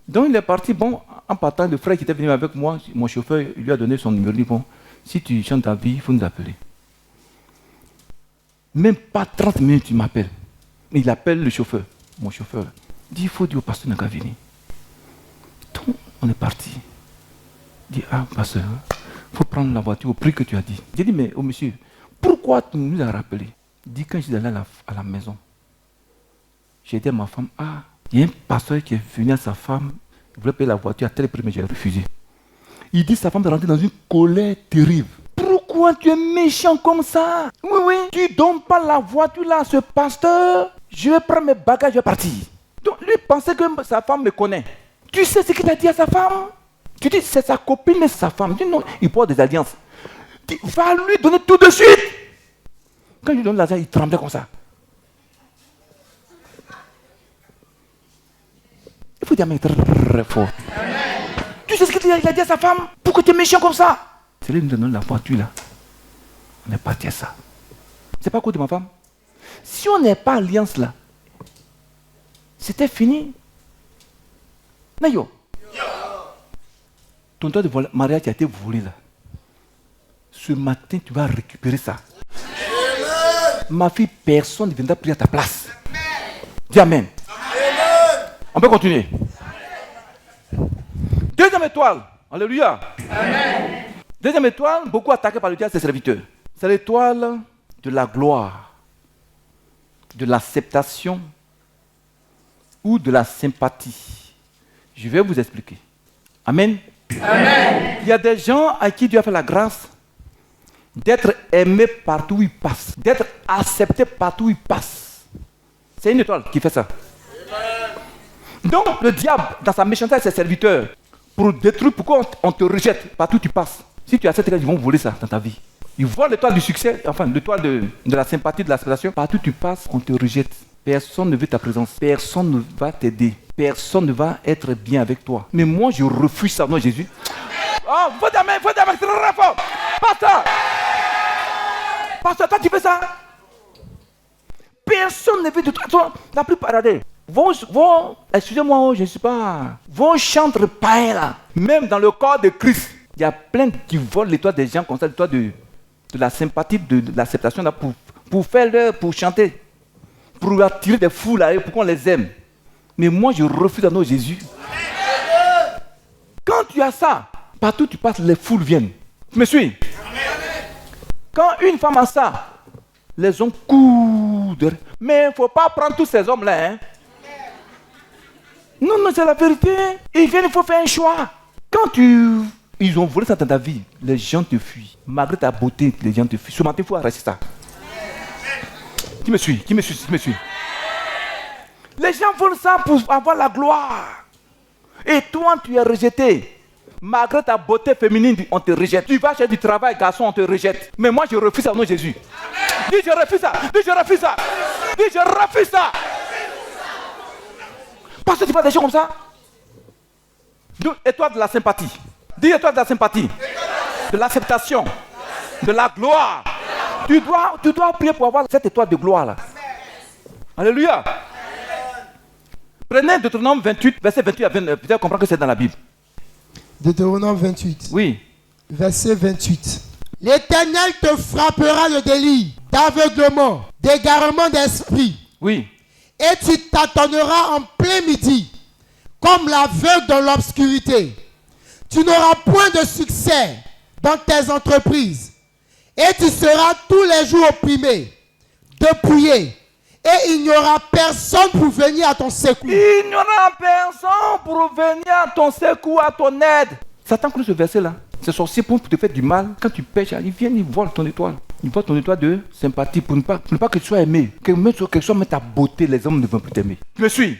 Donc il est parti, bon, en partant, le frère qui était venu avec moi, mon chauffeur, il lui a donné son numéro, il dit, bon, si tu chantes ta vie, il faut nous appeler. Même pas 30 minutes, il m'appelle. Il appelle le chauffeur, mon chauffeur. Il dit, il faut dire au pasteur n'a qu'à venir. Donc, on est parti. Il dit, ah, pasteur, il faut prendre la voiture au prix que tu as dit. J'ai dit, mais oh monsieur, pourquoi tu nous as rappelé? Il dit, quand je suis allé à la maison, j'ai dit à ma femme, ah, il y a un pasteur qui est venu à sa femme, il voulait payer la voiture à tel prix, mais j'ai refusé. Il dit, sa femme est rentrée dans une colère terrible. Pourquoi tu es méchant comme ça? Oui, tu ne donnes pas la voiture là à ce pasteur. Je vais prendre mes bagages, je vais partir. Donc lui pensait que sa femme me connaît. Tu sais ce qu'il a dit à sa femme? Tu dis, c'est sa copine, mais c'est sa femme. Tu dis, non, il porte des alliances. Tu dis, va lui donner tout de suite. Quand je lui donne l'argent, il tremblait comme ça. Il faut dire, mais très fort. Tu sais ce qu'il a dit à sa femme? Pourquoi tu es méchant comme ça? C'est lui qui nous donne la voiture là. On est parti à ça. C'est pas à cause de ma femme. Si on n'est pas alliance là, c'était fini. Nayo. Ton droit de mariage qui a été volé là. Ce matin, tu vas récupérer ça. Amen. Ma fille, personne ne viendra prier à ta place. Amen. Dis amen. Amen. On peut continuer. Amen. Deuxième étoile. Alléluia. Amen. Deuxième étoile, beaucoup attaquée par le diable, c'est serviteur. C'est l'étoile de la gloire, de l'acceptation ou de la sympathie. Je vais vous expliquer. Amen. Amen. Il y a des gens à qui Dieu a fait la grâce d'être aimés partout où ils passent, d'être acceptés partout où ils passent. C'est une étoile qui fait ça. Amen. Donc le diable, dans sa méchanceté, ses serviteurs, pour détruire, pourquoi on te rejette partout où tu passes? Si tu acceptes, ils vont voler ça dans ta vie. Ils voient l'étoile du succès, enfin l'étoile de la sympathie, de l'acceptation. Partout où tu passes, on te rejette. Personne ne veut ta présence. Personne ne va t'aider. personne ne va être bien avec toi. Mais moi, je refuse ça, non, Jésus. Oh, faut ta main, très fort. Pasteur, toi, tu fais ça. Personne ne veut de toi. La plupart, regardez, vont, excusez-moi, je ne sais pas, vont chanter païen là. Même dans le corps de Christ, il y a plein qui volent l'étoile des gens comme ça, l'étoile de la sympathie, de l'acceptation là, pour chanter, pour attirer des foules là, pour qu'on les aime. Mais moi, je refuse à notre Jésus. Quand tu as ça, partout où tu passes, les foules viennent. Tu me suis? Quand une femme a ça, les hommes courent. Mais il ne faut pas prendre tous ces hommes-là. Hein. Non, c'est la vérité. Ils viennent, il faut faire un choix. Quand ils ont volé ça dans ta vie, les gens te fuient. Malgré ta beauté, les gens te fuient. Ce matin, il faut arrêter ça. Qui me suit? Les gens volent ça pour avoir la gloire. Et toi, tu es rejeté. Malgré ta beauté féminine, on te rejette. Tu vas chercher du travail, garçon, on te rejette. Mais moi, je refuse ça au nom de Jésus. Dis, je refuse ça. Parce que tu fais des choses comme ça. Et toi de la sympathie. Dis, et toi de la sympathie. De l'acceptation. De la gloire. Tu dois prier pour avoir cette étoile de gloire là. Alléluia. Prenez Deutéronome 28, verset 28 à 29. Vous allez comprendre que c'est dans la Bible. Deutéronome 28. Oui. Verset 28. L'Éternel te frappera de délit, d'aveuglement, d'égarement d'esprit. Oui. Et tu tâtonneras en plein midi, comme l'aveugle dans l'obscurité. Tu n'auras point de succès dans tes entreprises. Et tu seras tous les jours opprimé, dépouillé. Et il n'y aura personne pour venir à ton secours. Il n'y aura personne pour venir à ton secours, à ton aide. Satan connaît ce verset-là. Ces sorciers pour te faire du mal. Quand tu pêches, ils viennent, ils volent ton étoile. Ils volent ton étoile de sympathie pour ne pas que tu sois aimé. Que même sur ta beauté, les hommes ne vont plus t'aimer. Tu me suis?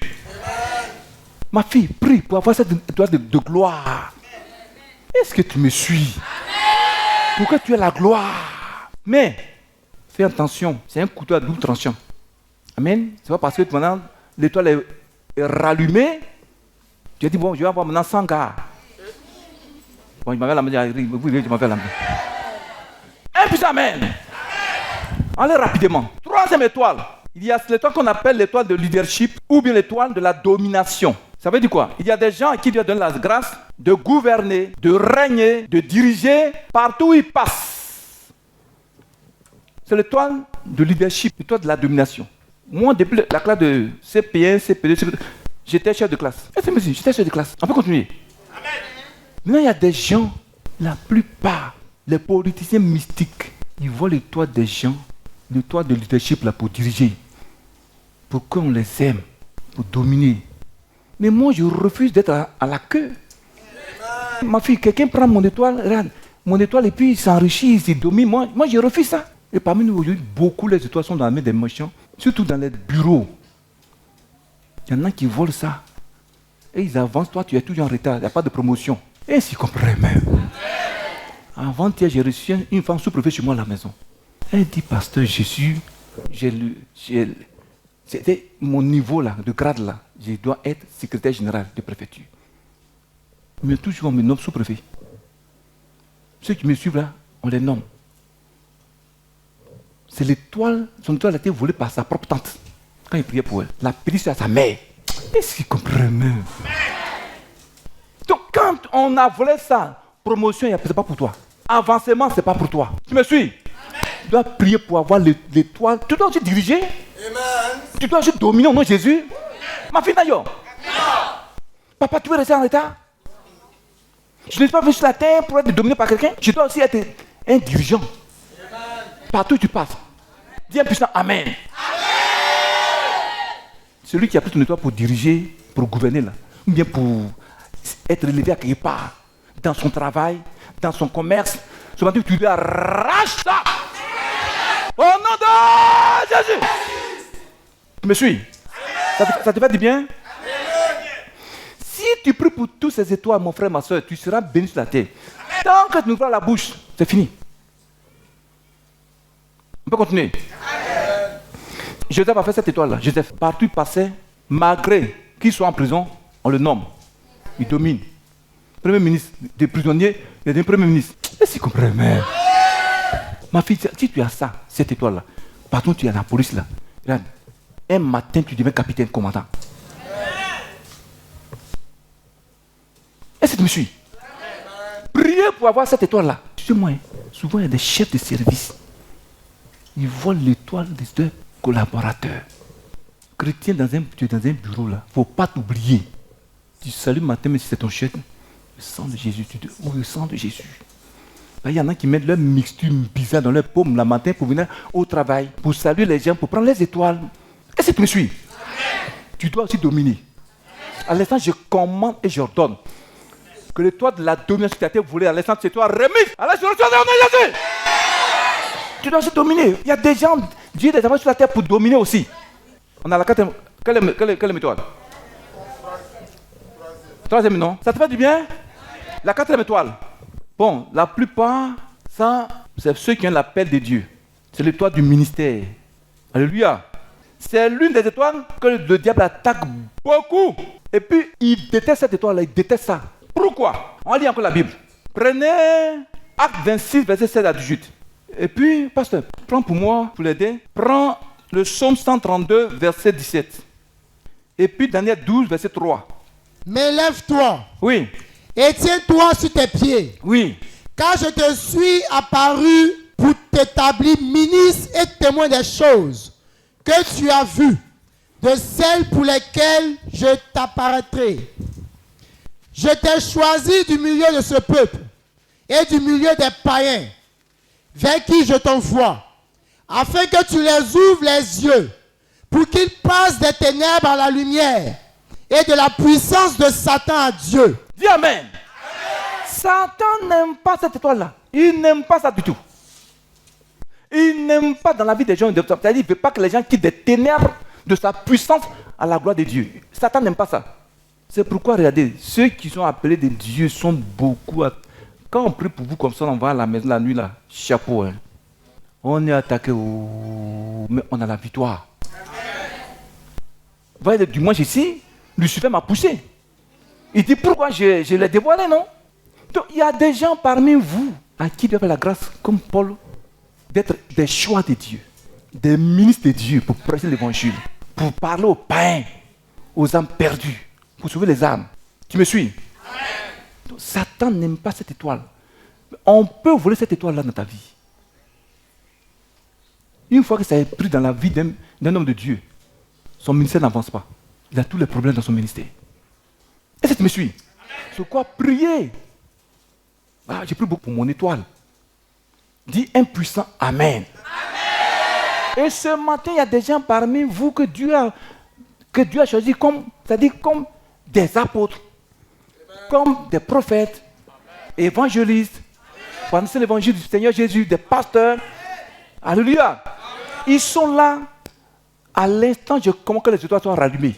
Ma fille, prie pour avoir cette étoile de gloire. Est-ce que tu me suis? Pourquoi tu as la gloire? Mais, fais attention, c'est un couteau à double tranchant. Amen. C'est pas parce que maintenant l'étoile est rallumée, tu as dit, bon, je vais avoir maintenant 100 gars. Bon, il m'avait la main, oui, je m'avais la main. Un puissant amen. Allez rapidement. Troisième étoile. Il y a l'étoile qu'on appelle l'étoile de leadership ou bien l'étoile de la domination. Ça veut dire quoi? Il y a des gens qui lui donnent la grâce de gouverner, de régner, de diriger partout où ils passent. C'est l'étoile de leadership, l'étoile de la domination. Moi, depuis la classe de CP1, CP2, j'étais chef de classe. J'étais chef de classe. On peut continuer. Amen. Maintenant, il y a des gens, la plupart, les politiciens mystiques, ils voient l'étoile des gens, l'étoile de leadership là pour diriger, pour qu'on les aime, pour dominer. Mais moi, je refuse d'être à la queue. Amen. Ma fille, quelqu'un prend mon étoile, regarde, mon étoile, et puis il s'enrichit, il se domine. Moi, je refuse ça. Et parmi nous, aujourd'hui, beaucoup les étoiles sont dans la main des méchants. Surtout dans les bureaux. Il y en a qui volent ça. Et ils avancent, toi tu es toujours en retard, il n'y a pas de promotion. Et s'ils comprennent même. Avant-hier, j'ai reçu une femme sous-préfet chez moi à la maison. Elle dit, pasteur Jésus, c'était mon niveau là, de grade là. Je dois être secrétaire général de préfecture. Mais toujours on me nomme sous-préfet. Ceux qui me suivent là, on les nomme. C'est l'étoile, son étoile a été volée par sa propre tante. Quand il priait pour elle, la petite à sa mère. Est-ce qu'il comprend même? Donc quand on a volé ça, promotion, c'est pas pour toi. Avancement, c'est pas pour toi. Tu me suis? Tu dois prier pour avoir l'étoile. Tu dois aussi diriger. Amen. Tu dois aussi dominer au nom de Jésus. Ma fille Nayo. Papa, tu veux rester en état? Je ne suis pas venu sur la terre pour être dominé par quelqu'un. Je dois aussi être un dirigeant. Partout où tu passes. Dis un puissant Amen. Amen. Celui qui a pris ton étoile pour diriger, pour gouverner là, ou bien pour être élevé à quelque part, dans son travail, dans son commerce, ce matin tu lui arraches ça. Au nom de Jésus. Tu me suis? Ça te fait du bien? Si tu pries pour toutes ces étoiles, mon frère, ma soeur, tu seras béni sur la terre. Tant que tu n'ouvres pas la bouche, c'est fini. On peut continuer. Joseph a fait cette étoile-là. Joseph, partout il passait, malgré qui soit en prison, on le nomme. Il domine. Premier ministre, des prisonniers, il y a des premiers ministres. Est-ce que tu comprends, mais... Ma fille, si tu as ça, cette étoile-là, par contre, tu es à la police là. Regarde, un matin, tu deviens capitaine commandant. Est-ce que tu me suis? Priez pour avoir cette étoile-là. Tu sais, moi, souvent, il y a des chefs de service. Ils volent l'étoile des deux collaborateurs. Chrétien, tu es dans un bureau là. Il ne faut pas t'oublier. Tu salues matin, mais si c'est ton chef, le sang de Jésus, ou le sang de Jésus. Il y en a qui mettent leur mixture bizarre dans leur paume le matin pour venir au travail, pour saluer les gens, pour prendre les étoiles. Est-ce que tu me suis? Tu dois aussi dominer. À l'instant, je commande et j'ordonne que l'étoile de la domination qui a été volée, à l'instant, c'est toi remise à la résurrection de Jésus. Tu dois aussi dominer. Il y a des gens, Dieu les a envoyés sur la terre pour dominer aussi. On a la quatrième. Quelle étoile? Troisième, non? Ça te fait du bien? La quatrième étoile. Bon, la plupart, ça, c'est ceux qui ont l'appel de Dieu. C'est l'étoile du ministère. Alléluia. C'est l'une des étoiles que le diable attaque beaucoup. Et puis, il déteste cette étoile-là, il déteste ça. Pourquoi? On lit encore la Bible. Prenez Acte 26, verset 16 à 18. Et puis, pasteur, prends pour moi, pour l'aider, prends le psaume 132, verset 17. Et puis, Daniel 12, verset 3. Mais lève-toi. Oui. Et tiens-toi sur tes pieds. Oui. Car je te suis apparu pour t'établir ministre et témoin des choses que tu as vues, de celles pour lesquelles je t'apparaîtrai. Je t'ai choisi du milieu de ce peuple et du milieu des païens, vers qui je t'envoie, afin que tu les ouvres les yeux, pour qu'ils passent des ténèbres à la lumière et de la puissance de Satan à Dieu. Dis Amen. Amen. Satan n'aime pas cette étoile-là. Il n'aime pas ça du tout. Il n'aime pas dans la vie des gens. C'est-à-dire qu'il ne veut pas que les gens quittent des ténèbres de sa puissance à la gloire de Dieu. Satan n'aime pas ça. C'est pourquoi, regardez, ceux qui sont appelés de Dieu sont beaucoup... Quand on prie pour vous comme ça, on va à la maison la nuit, là, chapeau. Hein. On est attaqué, mais on a la victoire. Vous voyez, du moins ici, Lucifer m'a poussé. Il dit, pourquoi je l'ai dévoilé, non? Donc, il y a des gens parmi vous à qui Dieu fait la grâce, comme Paul, d'être des choix de Dieu, des ministres de Dieu pour prêcher l'évangile, pour parler aux païens, aux âmes perdues, pour sauver les âmes. Tu me suis? Donc, Satan n'aime pas cette étoile. On peut voler cette étoile-là dans ta vie. Une fois que ça est pris dans la vie d'un homme de Dieu, son ministère n'avance pas. Il a tous les problèmes dans son ministère. Est-ce que tu me suis? C'est quoi prier? Ah, j'ai pris beaucoup pour mon étoile. Dis un puissant Amen. Amen. Et ce matin, il y a des gens parmi vous que Dieu a choisi comme, c'est-à-dire comme des apôtres, comme des prophètes, évangélistes, pour annoncer l'évangile du Seigneur Jésus, des pasteurs. Alléluia. Ils sont là. À l'instant, je commande que les étoiles soient rallumées.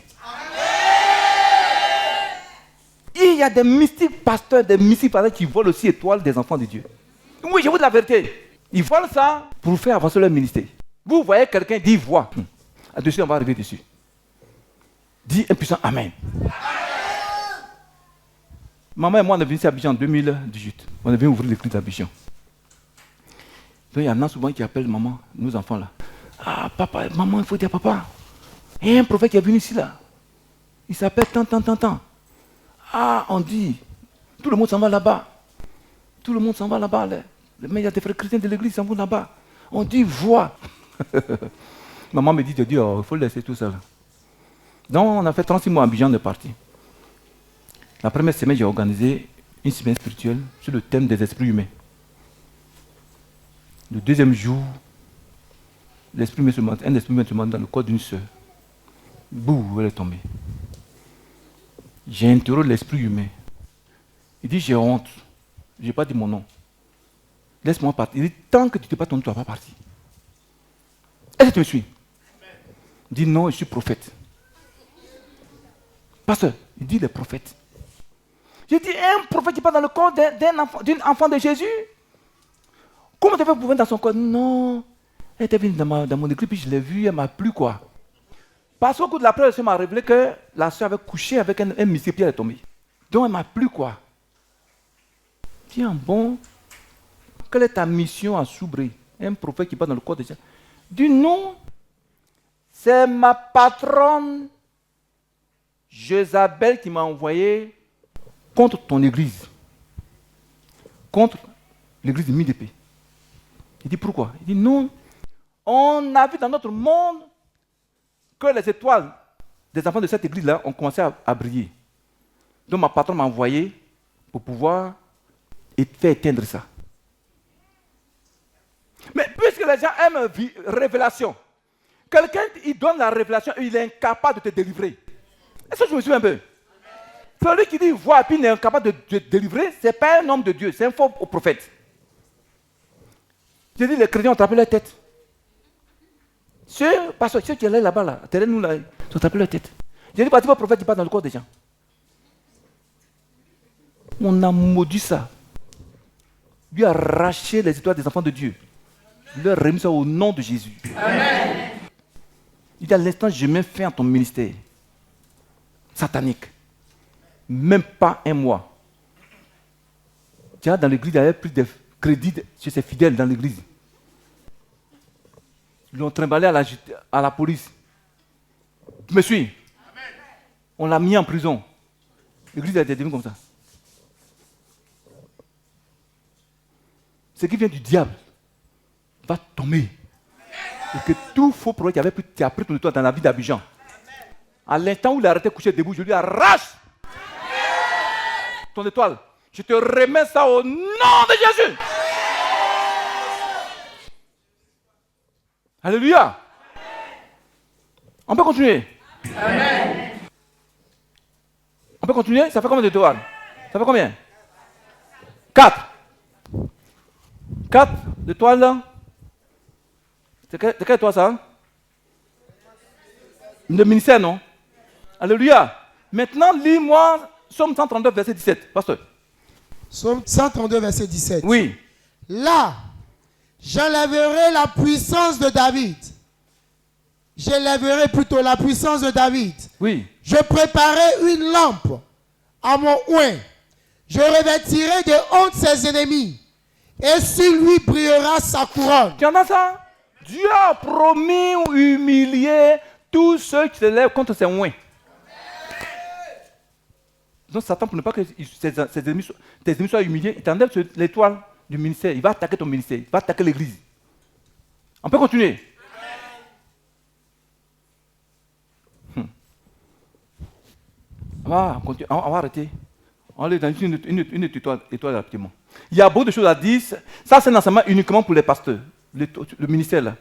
Il y a des mystiques pasteurs, des mystiques pasteurs qui volent aussi étoiles des enfants de Dieu. Oui, je vous dis la vérité. Ils volent ça pour faire avancer leur ministère. Vous voyez quelqu'un dit voix. Dessus, on va arriver dessus. Dis un puissant Amen. Amen. Maman et moi, on est venus à Abidjan en 2018. On est venus ouvrir l'église d'Abidjan. Donc il y en a souvent qui appellent maman, nos enfants là. Ah, papa, maman, il faut dire papa. Il y a un prophète qui est venu ici là. Il s'appelle tant. Ah, on dit, tout le monde s'en va là-bas. Tout le monde s'en va là-bas. Il y a des frères chrétiens de l'église qui s'en vont là-bas. On dit, vois. Maman me dit, il faut laisser tout ça là. Donc, on a fait 36 mois à Abidjan, on est parti. La première semaine, j'ai organisé une semaine spirituelle sur le thème des esprits humains. Le deuxième jour, un esprit humain se monte dans le corps d'une sœur. Bouh, elle est tombée. J'ai interrogé l'esprit humain. Il dit, j'ai honte. Je n'ai pas dit mon nom. Laisse-moi partir. Il dit, tant que tu n'es pas tombé, tu ne vas pas partir. Est-ce que tu me suis? Il dit, non, je suis prophète. Pasteur, il dit, les prophètes. J'ai dit, un prophète qui passe dans le corps d'un enfant de Jésus? Comment tu fais pour venir dans son corps? Non. Elle était venue dans mon église, puis je l'ai vue, elle m'a plu quoi. Parce qu'au cours de la prière, le Seigneur m'a révélé que la soeur avait couché avec un monsieur, puis elle est tombée. Donc elle m'a plu quoi. Tiens, bon, quelle est ta mission à Soubré? Un prophète qui part dans le corps des gens. Dis non, c'est ma patronne Jézabel qui m'a envoyé contre ton église. Contre l'église de Midépé. Il dit pourquoi? Il dit non, on a vu dans notre monde que les étoiles des enfants de cette église-là ont commencé à briller. Donc ma patronne m'a envoyé pour pouvoir faire éteindre ça. Mais puisque les gens aiment révélation, quelqu'un il donne la révélation et il est incapable de te délivrer. Est-ce que je me suis un peu? Celui qui dit voix et puis il est incapable de te délivrer, ce n'est pas un homme de Dieu, c'est un faux prophète. Je dis les chrétiens ont tapé leur tête. Ceux qui allaient là-bas, là, derrière nous, là, ils ont tapé leur tête. Je dis, le prophète qui passe dans le corps des gens. On a maudit ça. Lui a arraché les étoiles des enfants de Dieu. Il leur a remis ça au nom de Jésus. Amen. Il dit à l'instant, je mets fin à ton ministère satanique. Même pas un mois. Tu vois, dans l'église, il y avait plus de crédit chez ses fidèles dans l'église. Ils l'ont trimballé à la police. Tu me suis? Amen. On l'a mis en prison. L'église a été devenue comme ça. Ce qui vient du diable va tomber. Et que tout faux prophète qui a pris ton étoile dans la vie d'Abidjan, à l'instant où il a arrêté de coucher debout, je lui arrache ton étoile. Je te remets ça au nom de Jésus. Alléluia. On peut continuer. Amen. On peut continuer? Ça fait combien d'étoiles? Ça fait combien? 4. 4 étoiles là. C'est quelle étoile ça? Le ministère, non? Alléluia. Maintenant, lis-moi Psaume 132, verset 17. Pasteur. Psaume 132, verset 17. Oui. Là, j'enlèverai la puissance de David. J'enlèverai plutôt la puissance de David. Oui. Je préparerai une lampe à mon oint. Je revêtirai de honte ses ennemis. Et sur lui brillera sa couronne. Tu entends ça? Dieu a promis humilier tous ceux qui se lèvent contre ses oints. Donc Satan, pour ne pas que tes ennemis soient humiliés, il t'enlève l'étoile du ministère. Il va attaquer ton ministère. Il va attaquer l'église. On peut continuer? On va arrêter. On va aller dans une étoile rapidement. Il y a beaucoup de choses à dire. Ça, c'est un enseignement uniquement pour les pasteurs. Le ministère là.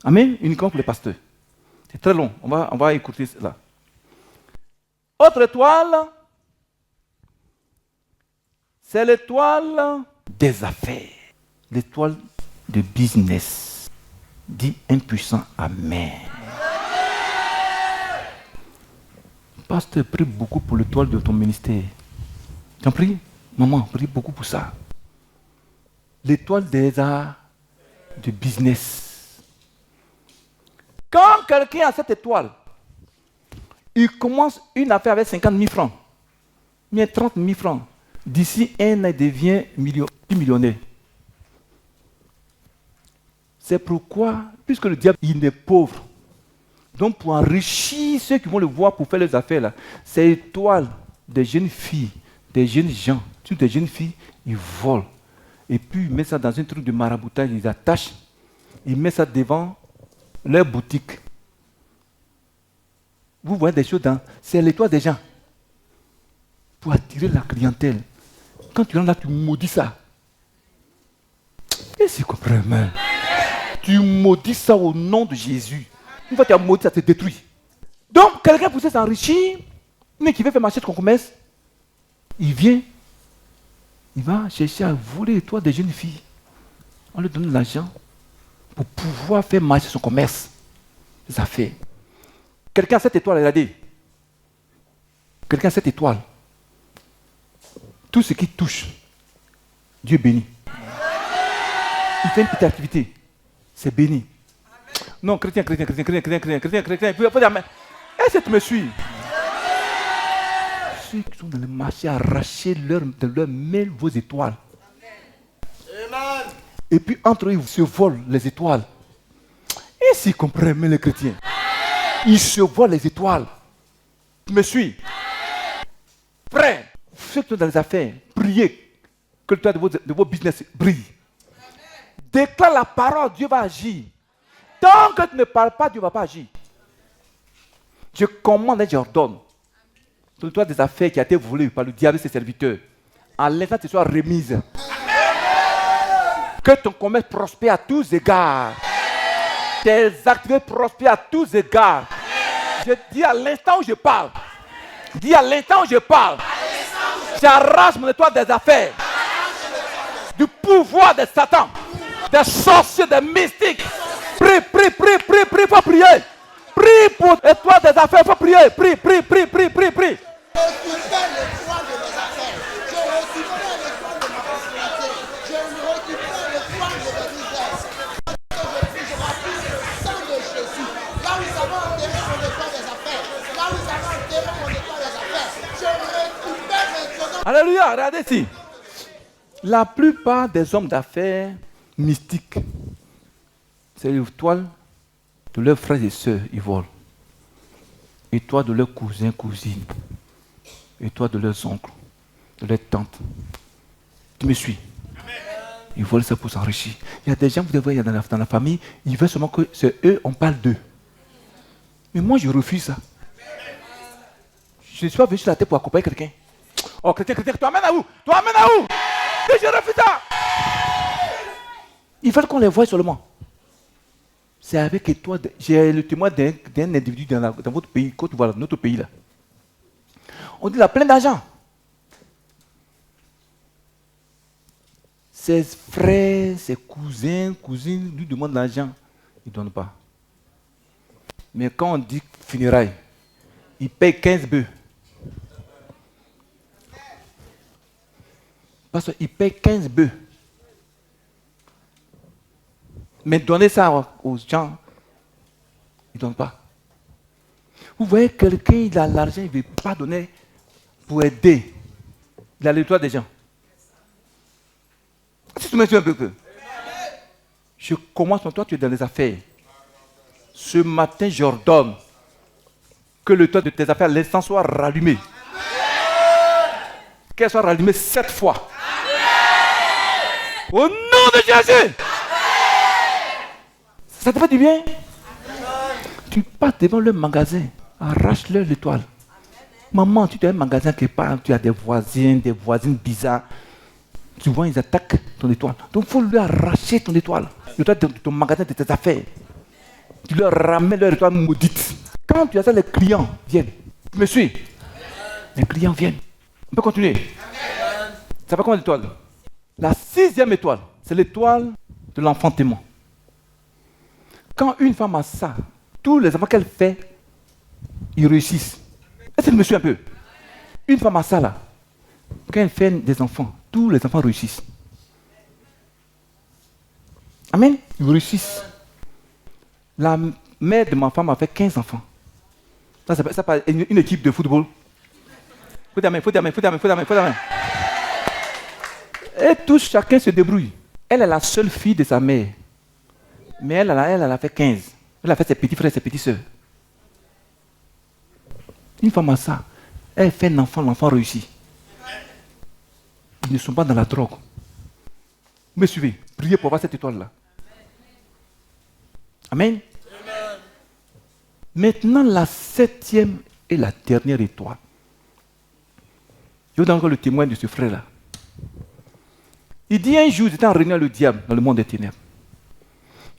Amen. Uniquement pour les pasteurs. C'est très long. On va écouter cela. Autre étoile, c'est l'étoile des affaires. L'étoile de business. Dis impuissant Amen. Pasteur, prie beaucoup pour l'étoile de ton ministère. Tu en pries? Maman, prie beaucoup pour ça. L'étoile des arts de business. Quand quelqu'un a cette étoile, il commence une affaire avec 50 000 francs, bien 30 000 francs. D'ici un an, il devient millionnaire. C'est pourquoi, puisque le diable, il est pauvre, donc pour enrichir ceux qui vont le voir pour faire les affaires, là, ces étoiles des jeunes filles, des jeunes gens, toutes des jeunes filles, ils volent. Et puis ils mettent ça dans un truc de maraboutage, ils attachent, ils mettent ça devant leur boutique. Vous voyez des choses c'est l'étoile des gens. Pour attirer la clientèle. Quand tu rentres là, tu maudis ça. Et c'est compris, même. Tu maudis ça au nom de Jésus. Une fois que tu as maudit, ça te détruit. Donc, quelqu'un pour s'enrichir, mais qui veut faire marcher ton commerce, il vient, il va chercher à voler l'étoile des jeunes filles. On lui donne de l'argent pour pouvoir faire marcher son commerce, ses affaires. Quelqu'un a cette étoile, il a dit. Quelqu'un a cette étoile. Tout ce qui touche, Dieu bénit. Il fait une petite activité, c'est béni. Non, chrétien. Il faut dire, mais est-ce que tu me suis? Ceux qui sont dans le marché arracher de leur main vos étoiles. Amen. Et puis entre eux, ils se volent les étoiles. Et s'ils comprennent les chrétiens, ils se volent les étoiles. Tu me suis? Frère, ceux qui sont dans les affaires, priez que le toit de vos business brille. Déclare la parole, Dieu va agir. Tant que tu ne parles pas, Dieu ne va pas agir. Je commande et j'ordonne. Sur le toit des affaires qui a été volé par le diable et ses serviteurs, à l'instant que tu sois remise. Que ton commerce prospère à tous égards. Tes activités prospèrent à tous égards. Je dis à l'instant où je parle. Dis à l'instant où je parle. J'arrache mon étoile des affaires. Du pouvoir de Satan. Des sorciers, des mystiques. Prie, faut prier. Prie pour l'étoile des affaires, faut prier. Prie. Je récupère l'étoile de mes affaires. Je récupère l'étoile de ma prospérité. Je récupère l'étoile de mes business. Je m'appuie sur le sang de Jésus. Là où ça va enterrer mon étoile des affaires. Là où ça va enterrer mon étoile des affaires. Je récupère maintenant. Alléluia, regardez ici. La plupart des hommes d'affaires mystiques, c'est l'étoile de leurs frères et sœurs, ils volent. Étoile de leurs cousins, cousines. Étoile de leurs oncles, de leurs tantes. Tu me suis? Ils volent ça pour s'enrichir. Il y a des gens, vous devez voir dans la famille, ils veulent seulement que c'est eux, on parle d'eux. Mais moi, je refuse ça. Je ne suis pas venu sur la terre pour accompagner quelqu'un. Oh, chrétien, tu amènes à où? Tu amènes à où? Et je refuse ça. Ils veulent qu'on les voie seulement. C'est avec toi. J'ai le témoin d'un individu dans votre pays, Côte d'Ivoire, notre pays là. On dit qu'il a plein d'argent. Ses frères, ses cousins, cousines lui demandent l'argent. Il ne donne pas. Mais quand on dit funérailles, il paye 15 bœufs. Parce qu'il paye 15 bœufs. Mais donner ça aux gens, ils ne donnent pas. Vous voyez, quelqu'un, il a l'argent, il ne veut pas donner pour aider. Il a l'étoile des gens. Si tu me suis un peu. Je commence par toi, tu es dans les affaires. Ce matin, j'ordonne que le toit de tes affaires, l'instant soit rallumé. Qu'elle soit rallumée 7 fois. Au nom de Jésus. Ça te fait du bien? Tu passes devant le magasin, arrache-leur l'étoile. Maman, tu as un magasin qui part, tu as des voisins, des voisines bizarres. Tu vois, ils attaquent ton étoile. Donc, il faut lui arracher ton étoile. L'étoile de ton magasin, de tes affaires. Tu leur ramènes leur étoile maudite. Quand tu as ça, les clients viennent. Tu me suis? Les clients viennent. On peut continuer. Ça va combien d'étoiles? La 6e étoile, c'est l'étoile de l'enfantement. Quand une femme a ça, tous les enfants qu'elle fait, ils réussissent. Est-ce que je me suis un peu? Une femme a ça là. Quand elle fait des enfants, tous les enfants réussissent. Amen. Ils réussissent. La mère de ma femme a fait 15 enfants. Ça s'appelle une équipe de football. Faut dire main. Et tous, chacun se débrouille. Elle est la seule fille de sa mère. Mais elle a fait 15. Elle a fait ses petits frères et ses petites sœurs. Une femme a ça. Elle fait un enfant, l'enfant réussit. Ils ne sont pas dans la drogue. Vous me suivez? Priez pour avoir cette étoile-là. Amen. Maintenant, la 7e et la dernière étoile. Je vous donne encore le témoin de ce frère-là. Il dit un jour, il était en réunion avec le diable dans le monde des ténèbres.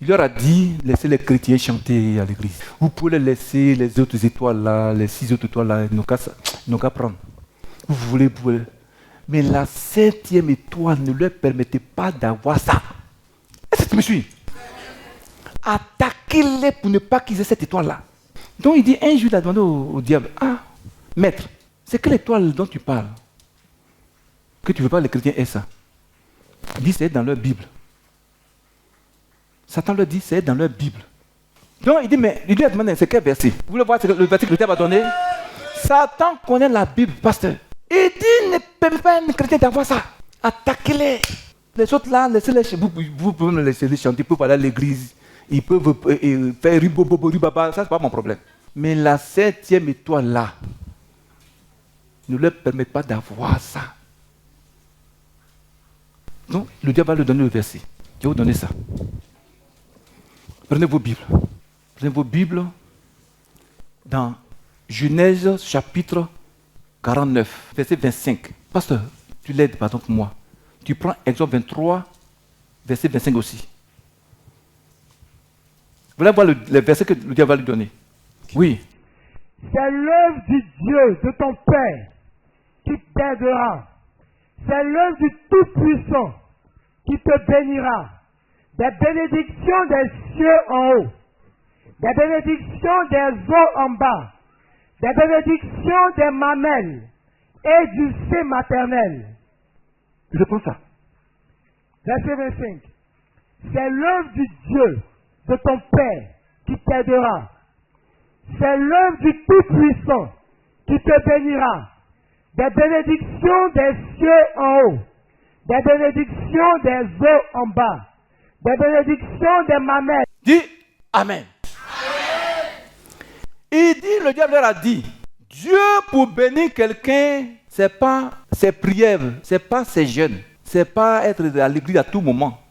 Il leur a dit, laissez les chrétiens chanter à l'église. Vous pouvez laisser les autres étoiles là, les 6 autres étoiles là, ils n'ont qu'à prendre. Vous voulez. Mais la 7e étoile ne leur permettait pas d'avoir ça. Est-ce que tu me suis? Attaquez-les pour ne pas qu'ils aient cette étoile-là. Donc il dit, un jour il a demandé au diable, maître, c'est quelle étoile dont tu parles? Que tu ne veux pas les chrétiens aient ça? Il dit, c'est dans leur Bible. Satan leur dit, c'est dans leur Bible. Donc il dit, mais il lui a demandé, c'est quel verset? Vous voulez voir le verset que le diable a donné? Satan connaît la Bible, pasteur. Il dit, ne permet pas à un chrétien d'avoir ça. Attaquez-les. Les autres là, laissez-les chez vous. Vous pouvez me laisser les chanter, ils peuvent aller à l'église. Ils peuvent faire ribaba, ça c'est pas mon problème. Mais la 7e étoile là, ne leur permet pas d'avoir ça. Donc, le diable va lui donner le verset. Je vais vous donner ça. Prenez vos Bibles. Prenez vos Bibles dans Genèse chapitre 49, verset 25. Pasteur, tu l'aides, pardon, pour moi. Tu prends Exode 23, verset 25 aussi. Vous voulez voir le verset que le diable va lui donner? Oui. C'est l'œuvre du Dieu de ton Père qui t'aidera. C'est l'œuvre du Tout-Puissant qui te bénira. Des bénédictions des cieux en haut, des bénédictions des eaux en bas, des bénédictions des mamelles et du sein maternel. Je prends ça. Verset 25. C'est l'œuvre du Dieu de ton Père qui t'aidera. C'est l'œuvre du Tout-Puissant qui te bénira. Des bénédictions des cieux en haut, des bénédictions des eaux en bas, des bénédictions des mamelles. Dis Amen. Il dit, le diable leur a dit, Dieu pour bénir quelqu'un, c'est pas ses prières, c'est pas ses jeûnes, c'est pas être à l'église à tout moment.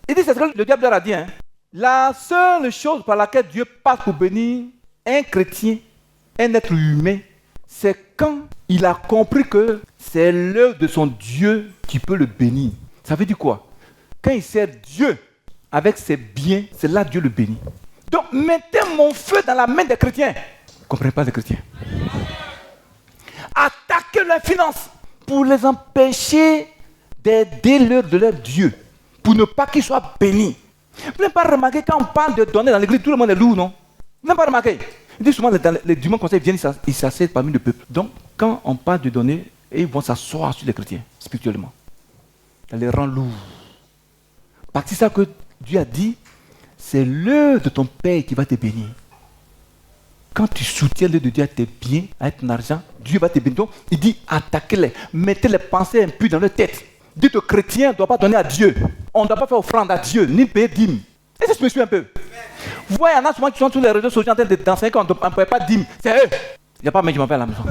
Il dit, c'est ce que le diable leur a dit. Hein. La seule chose par laquelle Dieu passe pour bénir un chrétien, un être humain, c'est quand il a compris que c'est l'œuvre de son Dieu qui peut le bénir. Ça veut dire quoi? Quand il sert Dieu avec ses biens, c'est là que Dieu le bénit. Donc, mettez mon feu dans la main des chrétiens. Vous ne comprenez pas les chrétiens? Attaquez leurs finances pour les empêcher d'aider l'œuvre de leur Dieu, pour ne pas qu'ils soient bénis. Vous n'avez pas remarqué quand on parle de donner dans l'église, tout le monde est lourd, non? Vous n'avez pas remarqué? Il dit souvent, les dimanches conseils viennent, ils s'asseyent parmi le peuple. Donc, quand on parle de donner, ils vont s'asseoir sur les chrétiens, spirituellement. Ça les rend lourds. Parce que c'est ça que Dieu a dit, c'est l'œuvre de ton Père qui va te bénir. Quand tu soutiens l'œuvre de Dieu à tes biens, à ton argent, Dieu va te bénir. Donc, il dit, attaquez-les, mettez les pensées impures dans leur tête. Dites aux chrétiens, on ne doit pas donner à Dieu. On ne doit pas faire offrande à Dieu, ni payer dîme. Est-ce que je me suis un peu? Vous voyez, il y en a souvent qui sont sur les réseaux sociaux en train de danser quand on ne paye pas dîme. C'est eux. Il n'y a pas de mec qui m'en fait à la maison.